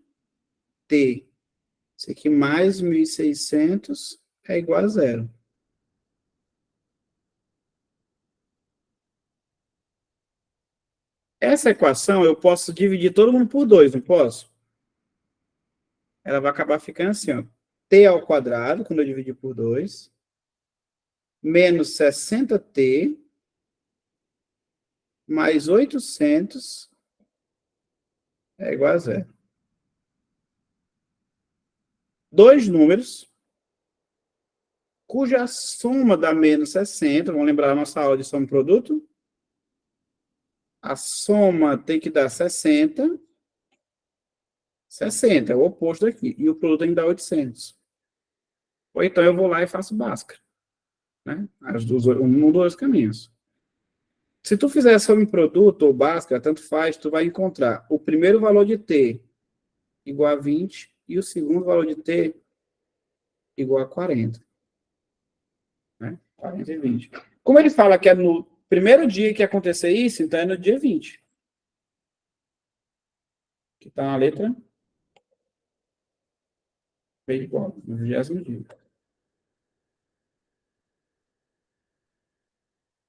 Isso aqui mais 1.600 é igual a zero. Essa equação eu posso dividir todo mundo por 2, não posso? Ela vai acabar ficando assim, ó. T ao quadrado, quando eu dividir por 2, menos 60t, mais 800 é igual a zero. Dois números, cuja soma dá menos 60, vamos lembrar a nossa aula de soma e produto? A soma tem que dar 60, 60 é o oposto daqui, e o produto tem que dar 800. Ou então eu vou lá e faço Bhaskara, né? Um dos dois caminhos. Se tu fizer soma em produto ou Bhaskara, tanto faz, tu vai encontrar o primeiro valor de T igual a 20 e o segundo valor de T igual a 40. Né? 40 e 20. Como ele fala que é no primeiro dia que acontecer isso, então é no dia 20. Que está na letra B de bola, no 20º dia.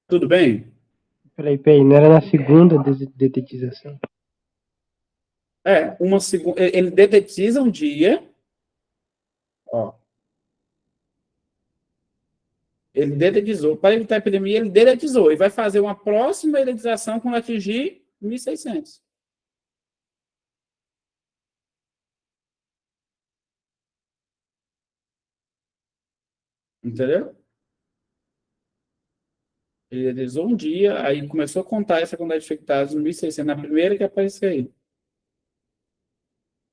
Tudo bem? Peraí, não era na segunda detetização? Uma segunda. Ele detetiza um dia. Ó, ele detetizou. Para evitar a epidemia, ele detetizou. E vai fazer uma próxima detetização quando atingir 1.600. Entendeu? Ele detetizou um dia, aí começou a contar essa quantidade de infectados no 1.600, na primeira que apareceu aí.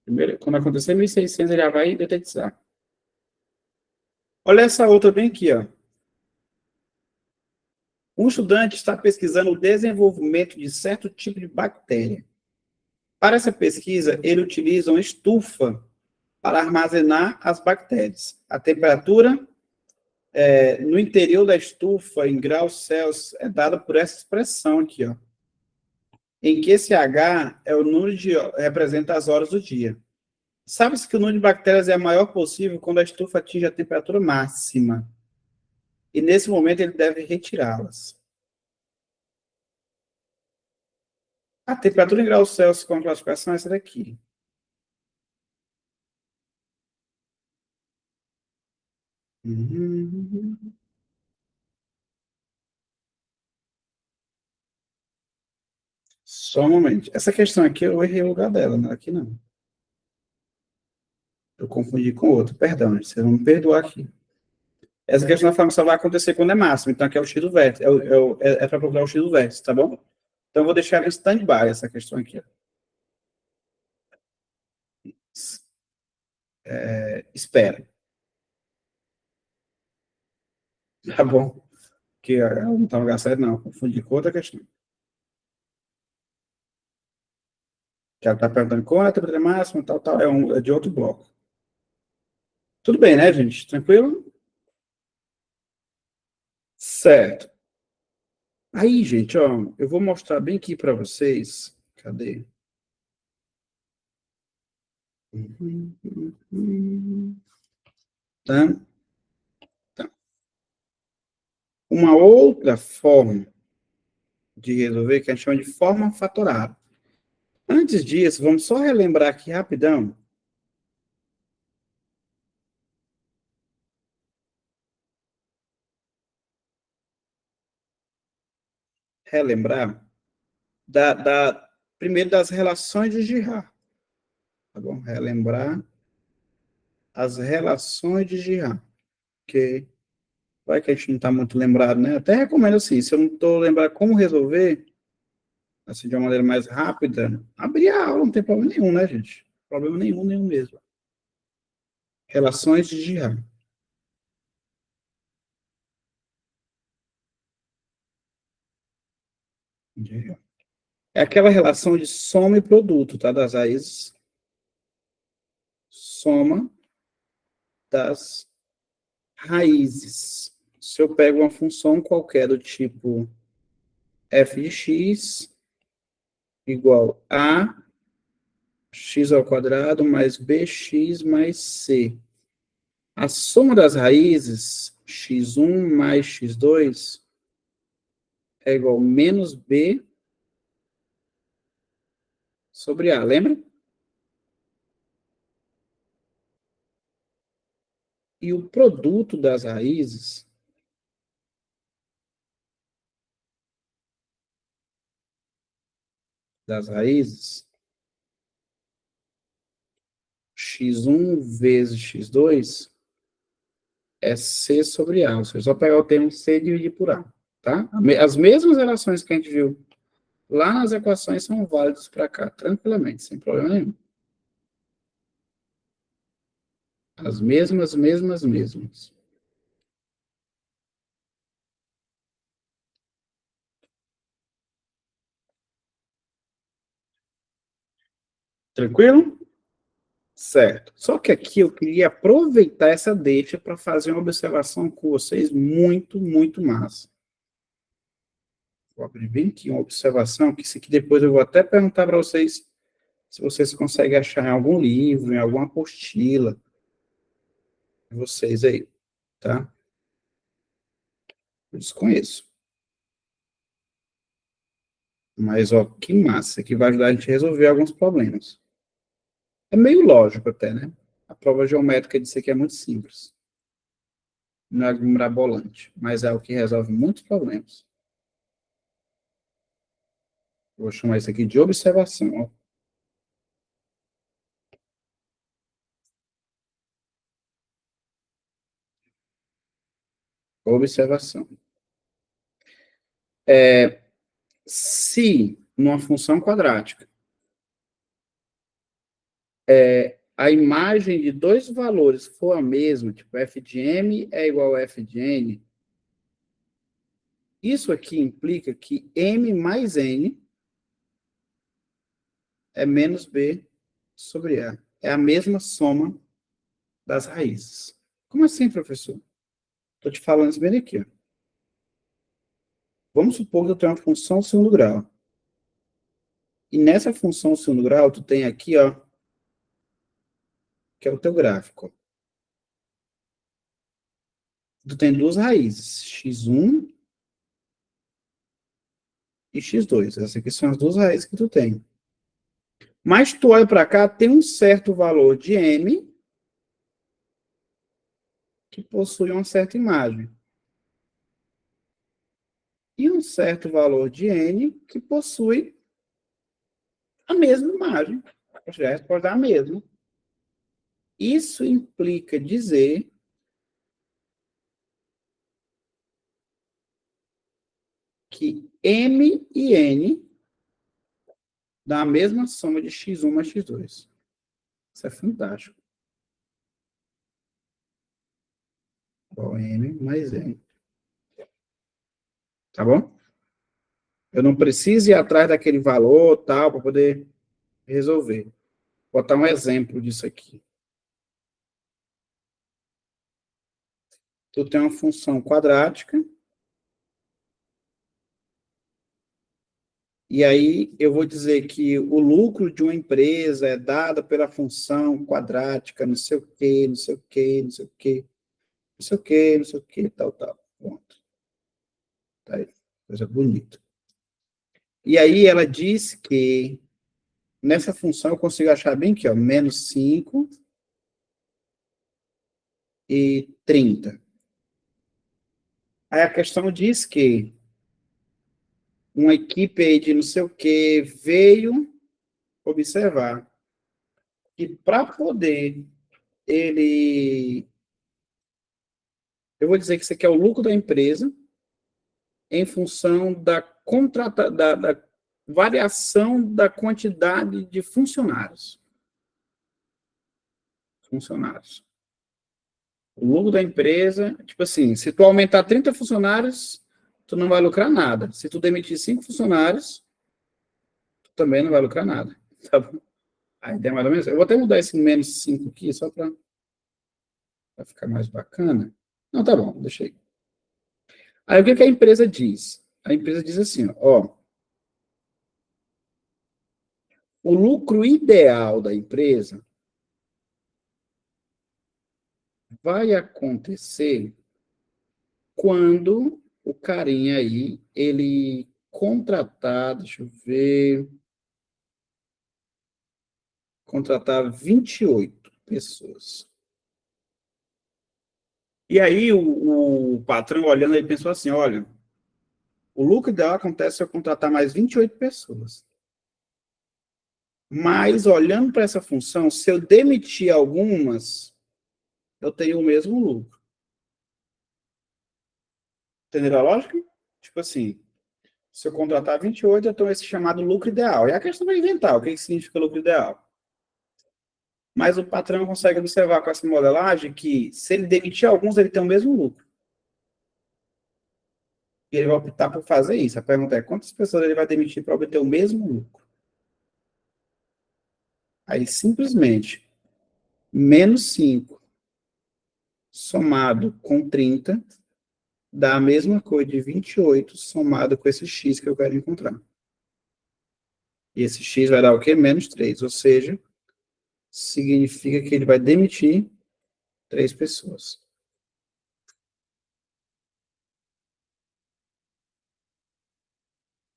Primeiro, quando acontecer 1.600, ele já vai detetizar. Olha essa outra bem aqui, ó. Um estudante está pesquisando o desenvolvimento de certo tipo de bactéria. Para essa pesquisa, ele utiliza uma estufa para armazenar as bactérias. A temperatura no interior da estufa, em graus Celsius, é dada por essa expressão aqui, ó, em que esse H é o número de representa as horas do dia. Sabe-se que o número de bactérias é o maior possível quando a estufa atinge a temperatura máxima. E nesse momento ele deve retirá-las. A temperatura em graus Celsius com a classificação é essa daqui. Só um momento. Essa questão aqui eu errei o lugar dela, né? Aqui não. Eu confundi com outra. Perdão, gente. Vocês vão me perdoar aqui. Essa questão da forma só vai acontecer quando é máximo. Então aqui é o x do vértice. É para procurar o x do vértice, tá bom? Então eu vou deixar em stand-by essa questão aqui. Ó. Espera. Tá bom? Que não está no lugar certo, não. Confundi com outra questão. Que ela está perguntando qual é a temperatura máxima, tal, tal. É de outro bloco. Tudo bem, né, gente? Tranquilo? Certo. Aí, gente, ó, eu vou mostrar bem aqui para vocês. Cadê? Tá? Tá. Uma outra forma de resolver que a gente chama de forma fatorada. Antes disso, vamos só relembrar aqui rapidão. Relembrar primeiro das relações de Girard. Tá bom? Relembrar as relações de Girard. Ok? Vai que a gente não está muito lembrado, né? Até recomendo assim, se eu não estou lembrado como resolver, assim, de uma maneira mais rápida, abrir a aula, não tem problema nenhum, né, gente? Problema nenhum, nenhum mesmo. Relações de Girard. É aquela relação de soma e produto, tá? Das raízes. Soma das raízes. Se eu pego uma função qualquer do tipo f de x igual a x ao quadrado mais bx mais c. A soma das raízes, x1 mais x2, é igual a menos b sobre a. Lembra? E o produto das raízes, x1 vezes x2, é C sobre A. Ou seja, só pegar o termo C e dividir por A. Tá? As mesmas relações que a gente viu lá nas equações são válidas para cá, tranquilamente, sem problema nenhum. As mesmas. Tranquilo? Certo. Só que aqui eu queria aproveitar essa deixa para fazer uma observação com vocês muito, muito massa. Vou abrir bem aqui uma observação, que isso aqui depois eu vou até perguntar para vocês se vocês conseguem achar em algum livro, em alguma apostila, de vocês aí, tá? Eu desconheço. Mas, ó, que massa, que vai ajudar a gente a resolver alguns problemas. É meio lógico até, né? A prova geométrica disso aqui é muito simples. Não é mirabolante, mas é o que resolve muitos problemas. Vou chamar isso aqui de observação, ó. Observação. Se, numa função quadrática, a imagem de dois valores for a mesma, tipo f de m é igual a f de n, isso aqui implica que m mais n é menos b sobre a. É a mesma soma das raízes. Como assim, professor? Estou te falando isso bem aqui. Ó. Vamos supor que eu tenho uma função segundo grau. E nessa função segundo grau, tu tem aqui, ó, que é o teu gráfico. Tu tem duas raízes, x1 e x2. Essas aqui são as duas raízes que tu tem. Mas tu olha para cá, tem um certo valor de m que possui uma certa imagem. E um certo valor de n que possui a mesma imagem. A resposta é a mesma. Isso implica dizer que M e N dá a mesma soma de x1 mais x2. Isso é fantástico. Igual M mais N. Tá bom? Eu não preciso ir atrás daquele valor, tal, para poder resolver. Vou botar um exemplo disso aqui. Tu tem uma função quadrática, e aí eu vou dizer que o lucro de uma empresa é dado pela função quadrática, não sei o quê, não sei o quê, não sei o quê, não sei o quê, não sei o quê, tal, tal. Pronto. Tá aí. Coisa bonita. E aí ela diz que nessa função eu consigo achar bem aqui, ó, menos 5 e 30. Aí a questão diz que uma equipe aí de não sei o que veio observar que para poder ele... Eu vou dizer que isso aqui é o lucro da empresa em função da variação da quantidade de funcionários. O lucro da empresa, tipo assim, se tu aumentar 30 funcionários, tu não vai lucrar nada. Se tu demitir 5 funcionários, tu também não vai lucrar nada. Tá bom? A ideia é mais ou menos. Eu vou até mudar esse menos 5 aqui, só para ficar mais bacana. Não, tá bom, deixei. Aí o que, que a empresa diz? A empresa diz assim, ó, o lucro ideal da empresa vai acontecer quando o carinha aí, ele contratar, deixa eu ver, contratar 28 pessoas. E aí o patrão, olhando, ele pensou assim, olha, o lucro ideal acontece se eu contratar mais 28 pessoas. Mas, olhando para essa função, se eu demitir algumas, eu tenho o mesmo lucro. Entenderam a lógica? Tipo assim, se eu contratar 28, eu tenho esse chamado lucro ideal. E a questão vai inventar o que significa lucro ideal. Mas o patrão consegue observar com essa modelagem que, se ele demitir alguns, ele tem o mesmo lucro. E ele vai optar por fazer isso. A pergunta é, quantas pessoas ele vai demitir para obter o mesmo lucro? Aí, simplesmente, menos 5 somado com 30 dá a mesma coisa de 28 somado com esse x que eu quero encontrar. E esse x vai dar o quê? Menos 3. Ou seja, significa que ele vai demitir 3 pessoas.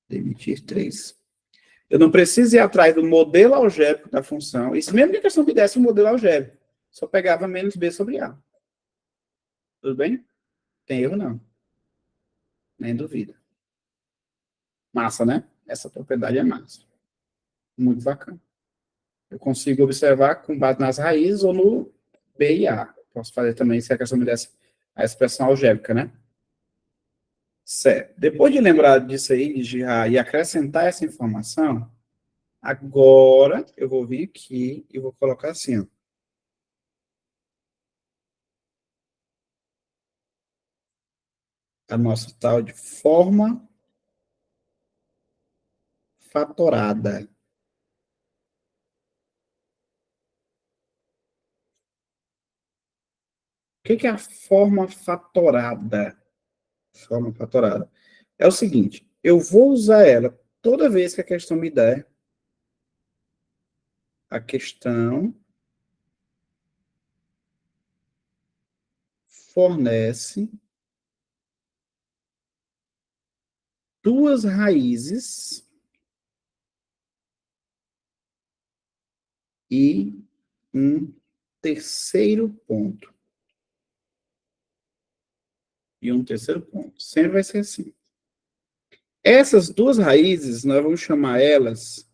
Demitir 3. Eu não preciso ir atrás do modelo algébrico da função. Isso mesmo que a questão me desse um modelo algébrico. Só pegava menos b sobre a. Tudo bem? Tem erro, não. Nem duvida. Massa, né? Essa propriedade é massa. Muito bacana. Eu consigo observar com base nas raízes ou no B e A. Posso fazer também se a questão me desse a expressão algébrica, né? Certo. Depois de lembrar disso aí, de girar e acrescentar essa informação, agora eu vou vir aqui e vou colocar assim, ó. A nossa tal de forma fatorada. O que é a forma fatorada? Forma fatorada. É o seguinte, eu vou usar ela toda vez que a questão me der a questão fornece duas raízes e um terceiro ponto. E um terceiro ponto. Sempre vai ser assim. Essas duas raízes, nós vamos chamar elas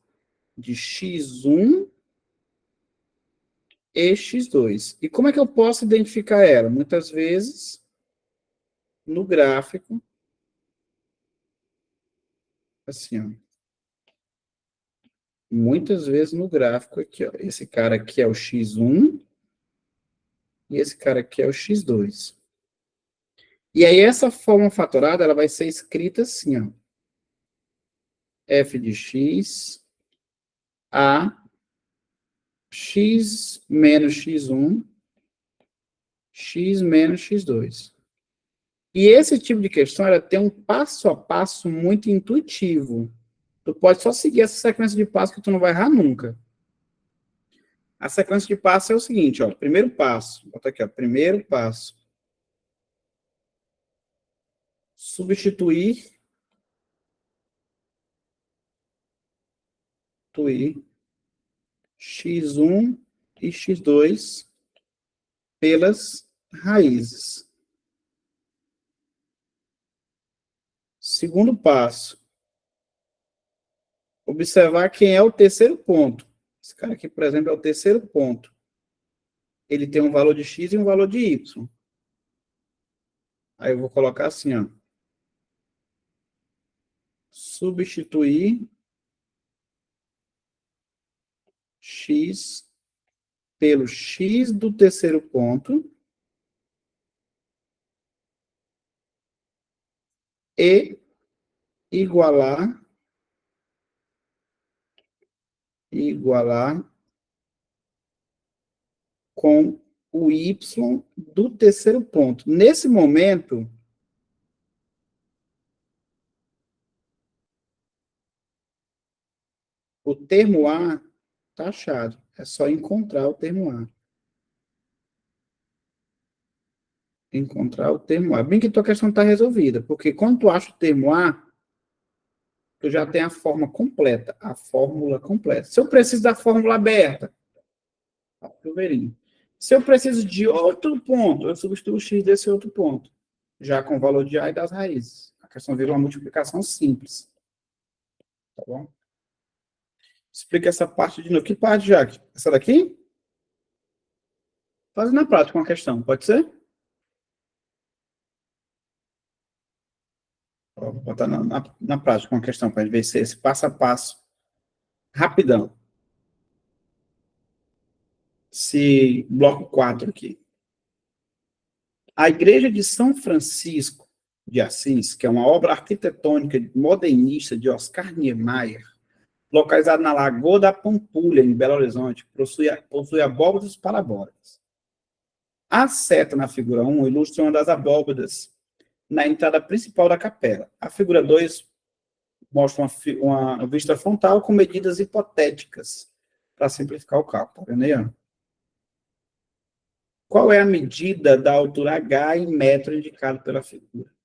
de x1 e x2. E como é que eu posso identificar ela? Muitas vezes, no gráfico, assim, ó. Muitas vezes no gráfico aqui, ó. Esse cara aqui é o x1 e esse cara aqui é o x2. E aí essa forma fatorada, ela vai ser escrita assim, ó. F de x a x menos x1, x menos x2. E esse tipo de questão, ela tem um passo a passo muito intuitivo. Tu pode só seguir essa sequência de passos que tu não vai errar nunca. A sequência de passos é o seguinte, ó. Primeiro passo, bota aqui, ó. Primeiro passo. Substituir x1 e x2 pelas raízes. Segundo passo, observar quem é o terceiro ponto. Esse cara aqui, por exemplo, é o terceiro ponto. Ele tem um valor de x e um valor de y. Aí eu vou colocar assim, ó. Substituir x pelo x do terceiro ponto e igualar com o y do terceiro ponto. Nesse momento, o termo A está achado. É só encontrar o termo A. Encontrar o termo A. Bem que tua questão está resolvida, porque quando tu acha o termo A, tu já tem a forma completa, a fórmula completa. Se eu preciso da fórmula aberta, chuveirinho. Se eu preciso de outro ponto, eu substituo o x desse outro ponto, já com o valor de A e das raízes. A questão vira uma multiplicação simples. Tá bom? Explica essa parte de novo. Que parte, Jaque? Essa daqui? Faz na prática uma questão, pode ser? Vou botar na prática uma questão para a gente ver se esse passo a passo, rapidão. Esse bloco 4 aqui. A Igreja de São Francisco de Assis, que é uma obra arquitetônica modernista de Oscar Niemeyer, localizada na Lagoa da Pampulha, em Belo Horizonte, possui abóbadas parabólicas. A seta na figura 1 ilustra uma das abóbadas na entrada principal da capela. A figura 2 mostra uma vista frontal com medidas hipotéticas, para simplificar o cálculo. Tá vendo aí? Ó? Qual é a medida da altura H em metro indicado pela figura?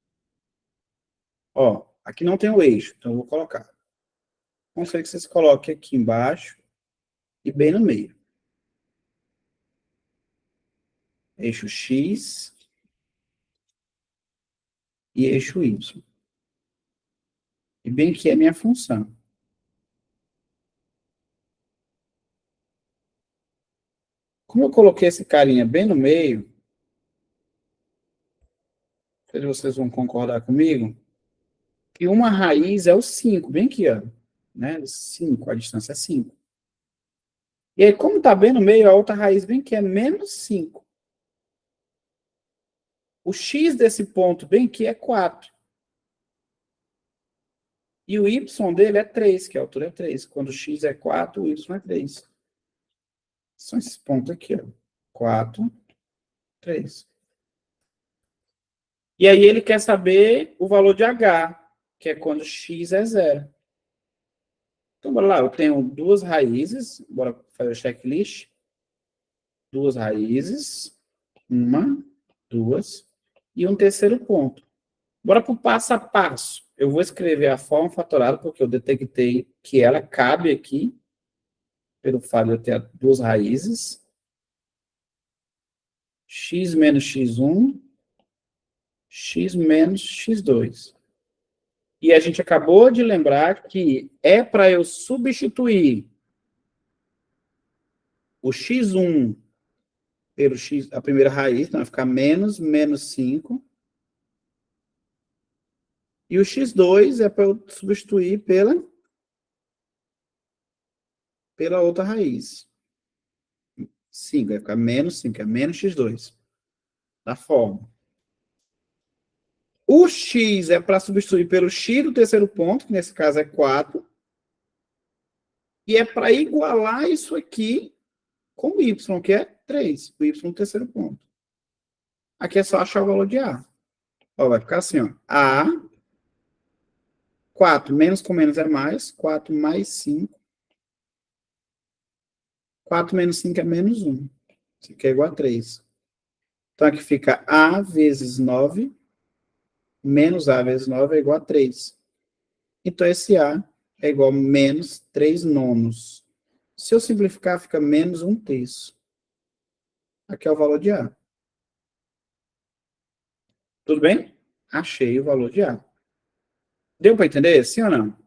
Ó, aqui não tem o eixo, então eu vou colocar. Consegue que vocês coloquem aqui embaixo e bem no meio. Eixo X e eixo Y. E bem que é minha função. Como eu coloquei esse carinha bem no meio, não sei se vocês vão concordar comigo, que uma raiz é o 5, bem aqui, ó. Né? 5, a distância é 5. E aí, como está bem no meio, a outra raiz bem que é menos 5. O x desse ponto bem aqui é 4. E o y dele é 3, que a altura é 3. Quando o x é 4, o y é 3. São esses pontos aqui, ó. 4, 3. E aí ele quer saber o valor de h, que é quando x é 0. Então, bora lá. Eu tenho duas raízes. Bora fazer o checklist. Duas raízes. Uma, duas. E um terceiro ponto. Bora para o passo a passo. Eu vou escrever a forma fatorada, porque eu detectei que ela cabe aqui, pelo fato de eu ter duas raízes. X menos x1, x menos x2. E a gente acabou de lembrar que é para eu substituir o x1 pelo x, a primeira raiz, então vai ficar menos 5. E o x2 é para eu substituir pela outra raiz. 5, vai ficar menos 5, é menos x2. Da forma. O x é para substituir pelo x do terceiro ponto, que nesse caso é 4. E é para igualar isso aqui com o y, que é 3. O y no terceiro ponto. Aqui é só achar o valor de A. Ó, vai ficar assim, ó. A, 4 menos com menos é mais. 4 mais 5. 4 menos 5 é menos 1. Isso aqui é igual a 3. Então, aqui fica A vezes 9, menos A vezes 9 é igual a 3. Então, esse A é igual a menos 3 nonos. Se eu simplificar, fica menos 1/3. Aqui é o valor de A. Tudo bem? Achei o valor de A. Deu para entender? Sim ou não?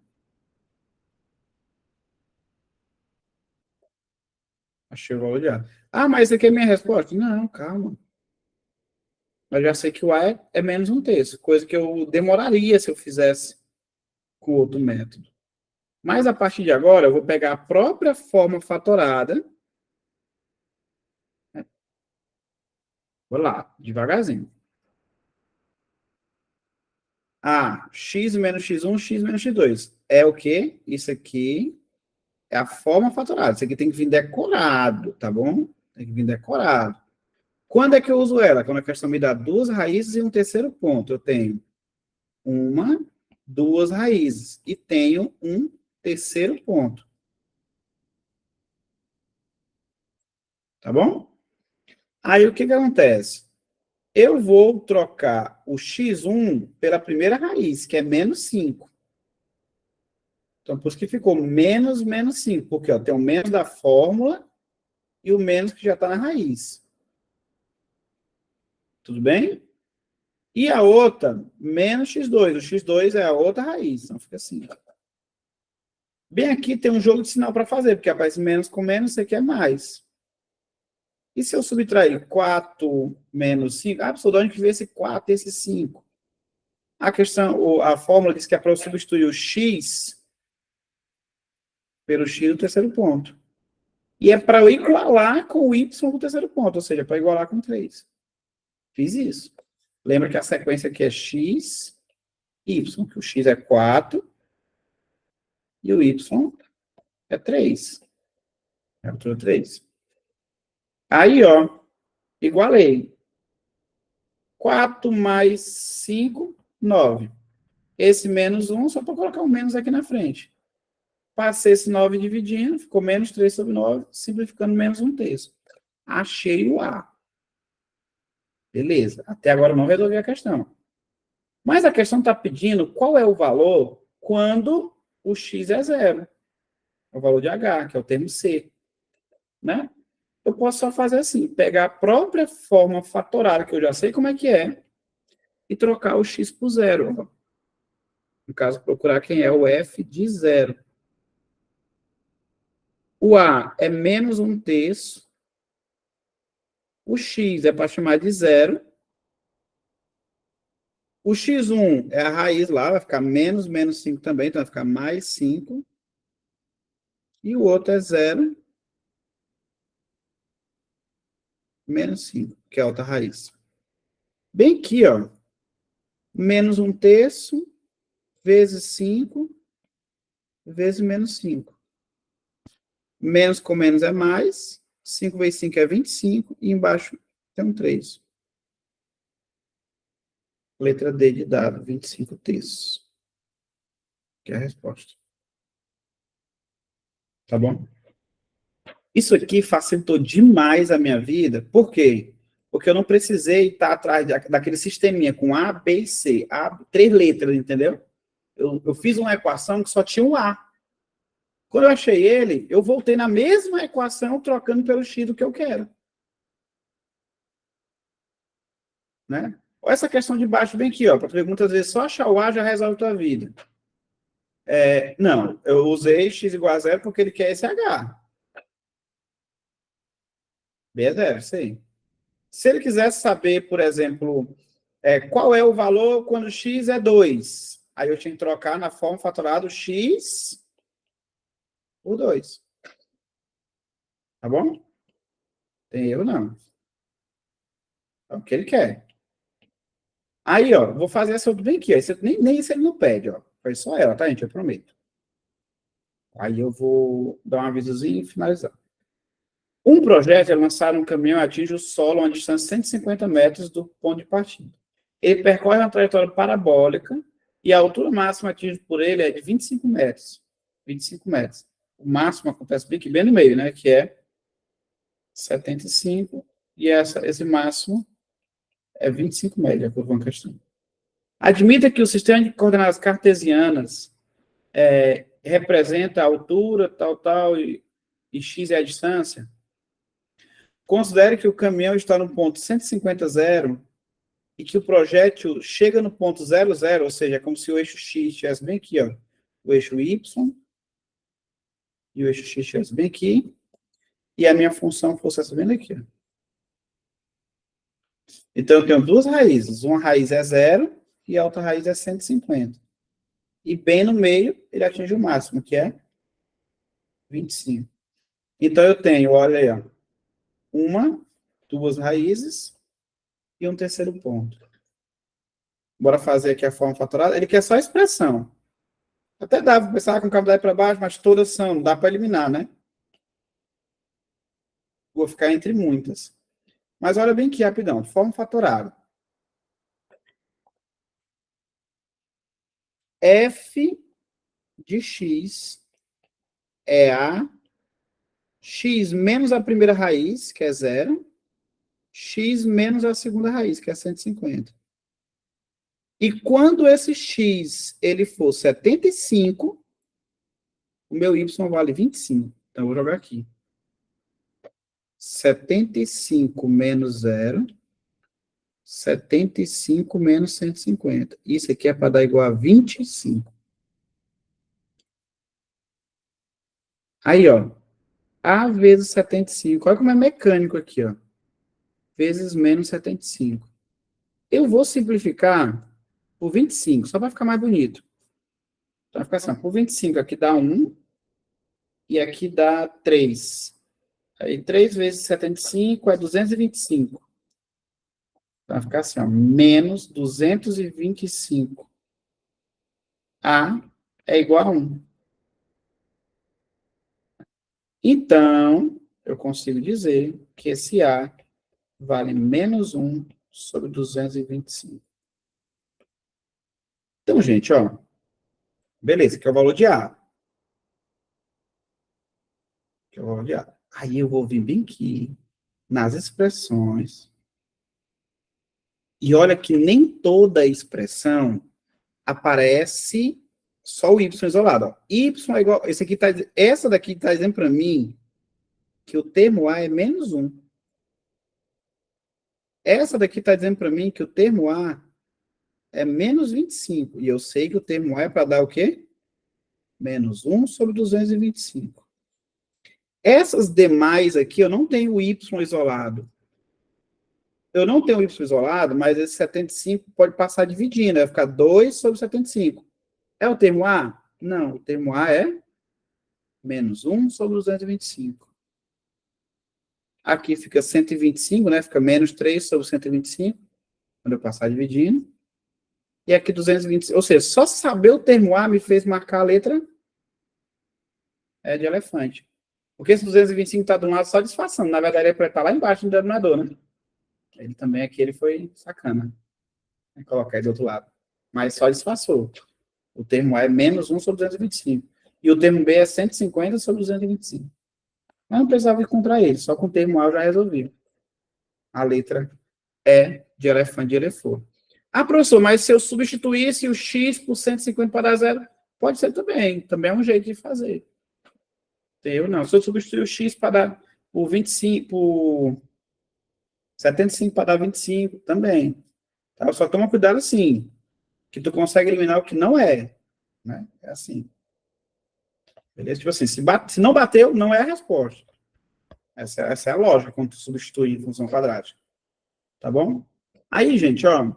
Achei o valor de A. Ah, mas essa aqui é a minha resposta? Não, calma. Eu já sei que o A é menos 1/3, coisa que eu demoraria se eu fizesse com outro método. Mas a partir de agora, eu vou pegar a própria forma fatorada. Vou lá, devagarzinho. X menos x1, x menos x2. É o quê? Isso aqui é a forma fatorada. Isso aqui tem que vir decorado, tá bom? Tem que vir decorado. Quando é que eu uso ela? Quando a questão me dá duas raízes e um terceiro ponto. Eu tenho uma, duas raízes. E tenho um terceiro ponto. Tá bom? Aí o que que acontece? Eu vou trocar o x1 pela primeira raiz, que é menos 5. Então, por isso que ficou menos 5, porque ó, tem o menos da fórmula e o menos que já está na raiz. Tudo bem? E a outra, menos x2. O x2 é a outra raiz. Então, fica assim. Bem aqui tem um jogo de sinal para fazer, porque aparece menos com menos, isso aqui é mais. E se eu subtrair 4 menos 5? Professor, de onde que veio esse 4 e esse 5? A fórmula diz que é para eu substituir o x pelo x do terceiro ponto. E é para eu igualar com o y do terceiro ponto, ou seja, para igualar com 3. Fiz isso. Lembra que a sequência aqui é x, y, que o x é 4 e o y é 3. É o 3. Aí, ó, igualei. 4 mais 5, 9. Esse menos 1, só para colocar um menos aqui na frente. Passei esse 9 dividindo, ficou menos 3 sobre 9, simplificando menos 1/3. Achei o A. Beleza. Até agora eu não resolvi a questão. Mas a questão está pedindo qual é o valor quando o x é 0. É o valor de H, que é o termo C. Né? Eu posso só fazer assim, pegar a própria forma fatorada, que eu já sei como é que é, e trocar o x por 0. No caso, procurar quem é o f de 0. O A é menos 1/3. O x é para chamar de 0. O x1 é a raiz lá, vai ficar menos 5 também, então vai ficar mais 5. E o outro é 0, menos 5, que é a outra raiz. Bem aqui, ó, menos 1/3 vezes 5 vezes menos 5. Menos com menos é mais. 5 vezes 5 é 25. E embaixo tem um 3. Letra D de dado, 25/3. Que é a resposta. Tá bom? Isso aqui facilitou demais a minha vida. Por quê? Porque eu não precisei estar atrás daquele sisteminha com A, B e C. 3 letras, entendeu? Eu fiz uma equação que só tinha um A. Quando eu achei ele, eu voltei na mesma equação, trocando pelo x do que eu quero. Né? Olha essa questão de baixo bem aqui, ó. Para tu muitas vezes só achar o A já resolve a tua vida. Não, eu usei x igual a 0 porque ele quer esse H. B é zero, isso aí. Se ele quisesse saber, por exemplo, qual é o valor quando x é 2, aí eu tinha que trocar na forma fatorada x por 2. Tá bom? Tem erro, não. É o que ele quer. Aí, ó, vou fazer essa outra bem aqui. Ó. Nem isso ele não pede, ó. Foi só ela, tá, gente? Eu prometo. Aí eu vou dar um avisozinho e finalizar. Um projeto é lançar um caminhão e atinge o solo a uma distância de 150 metros do ponto de partida. Ele percorre uma trajetória parabólica e a altura máxima atingida por ele é de 25 metros. 25 metros. O máximo acontece bem no meio, né? Que é 75, e esse máximo é 25 metros, de acordo com a questão. Admita que o sistema de coordenadas cartesianas representa a altura, tal, e x é a distância. Considere que o caminhão está no ponto 150, 0, e que o projétil chega no ponto 0, 0, ou seja, é como se o eixo x estivesse bem aqui, ó, o eixo y, e o eixo x estivesse bem aqui, e a minha função fosse essa bem aqui. Ó. Então, eu tenho duas raízes. Uma raiz é 0 e a outra raiz é 150. E bem no meio, ele atinge o máximo, que é 25. Então, eu tenho, olha aí, ó, duas raízes e um terceiro ponto. Bora fazer aqui a forma fatorada. Ele quer só a expressão. Até dá para pensar com o cabeçalho para baixo, mas todas são, não dá para eliminar, né? Vou ficar entre muitas. Mas olha bem aqui, rapidão. Forma fatorada. F de x é a x menos a primeira raiz, que é 0, x menos a segunda raiz, que é 150. E quando esse x ele for 75, o meu y vale 25. Então, eu vou jogar aqui. 75 menos 0, 75 menos 150. Isso aqui é para dar igual a 25. Aí, ó. A vezes 75. Olha como é mecânico aqui, ó. Vezes menos 75. Eu vou simplificar por 25, só para ficar mais bonito. Então, vai ficar assim, por 25 aqui dá 1 e aqui dá 3. Aí 3 vezes 75 é 225. Então, vai ficar assim, ó, menos 225. A é igual a 1. Então, eu consigo dizer que esse A vale menos 1 sobre 225. Então, gente, ó, beleza, aqui é o valor de A. Aqui é o valor de A. Aí eu vou vir bem aqui, nas expressões, e olha que nem toda expressão aparece só o y isolado. Ó. Y é igual, essa daqui está dizendo para mim que o termo A é menos 1. Essa daqui está dizendo para mim que o termo A é menos 25. E eu sei que o termo A é para dar o quê? Menos 1 sobre 225. Essas demais aqui, eu não tenho o y isolado. Eu não tenho o y isolado, mas esse 75 pode passar dividindo. Vai ficar 2 sobre 75. É o termo A? Não, o termo A é menos 1 sobre 225. Aqui fica 125, né? Fica menos 3 sobre 125, quando eu passar dividindo. E aqui 225. Ou seja, só saber o termo A me fez marcar a letra de elefante. Porque esse 225 está de um lado só disfarçando. Na verdade, ele vai estar lá embaixo no denominador, né? Ele também aqui, ele foi sacana. Vou colocar aí do outro lado. Mas só disfarçou. O termo A é menos 1 sobre 225. E o termo B é 150 sobre 225. Mas não precisava encontrar ele. Só com o termo A eu já resolvi. A letra E de elefante de elefante. Ah, professor, mas se eu substituísse o X por 150 para dar zero, pode ser também. Também é um jeito de fazer. Eu não. Se eu substituir o X para dar por 25, por 75 para dar 25, também. Tá? Só toma cuidado assim, que tu consegue eliminar o que não é. Né? É assim. Beleza? Tipo assim, se não bateu, não é a resposta. Essa é a lógica quando tu substitui em função quadrática. Tá bom? Aí, gente, ó, o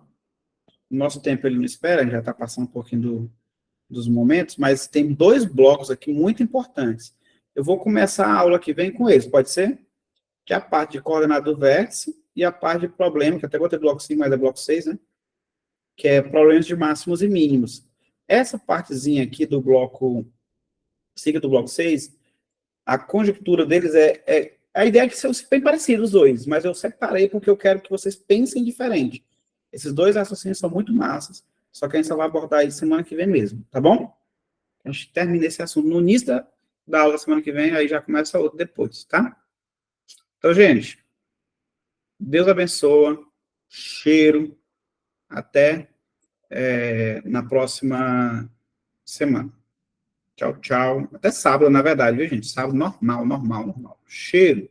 nosso tempo ele não espera, já está passando um pouquinho dos momentos, mas tem 2 blocos aqui muito importantes. Eu vou começar a aula que vem com eles, pode ser? Que é a parte de coordenada do vértice e a parte de problema, que até botei bloco 5, mas é bloco 6, né? Que é problemas de máximos e mínimos. Essa partezinha aqui do bloco 5 do bloco 6, a conjectura deles a ideia é que são bem parecidos os dois, mas eu separei porque eu quero que vocês pensem diferente. Esses 2 raciocínios são muito massas, só que a gente só vai abordar isso semana que vem mesmo, tá bom? A gente termina esse assunto no início da aula da semana que vem, aí já começa outro depois, tá? Então, gente, Deus abençoa, cheiro, até na próxima semana. Tchau, tchau. Até sábado, na verdade, viu, gente? Sábado normal. Cheiro.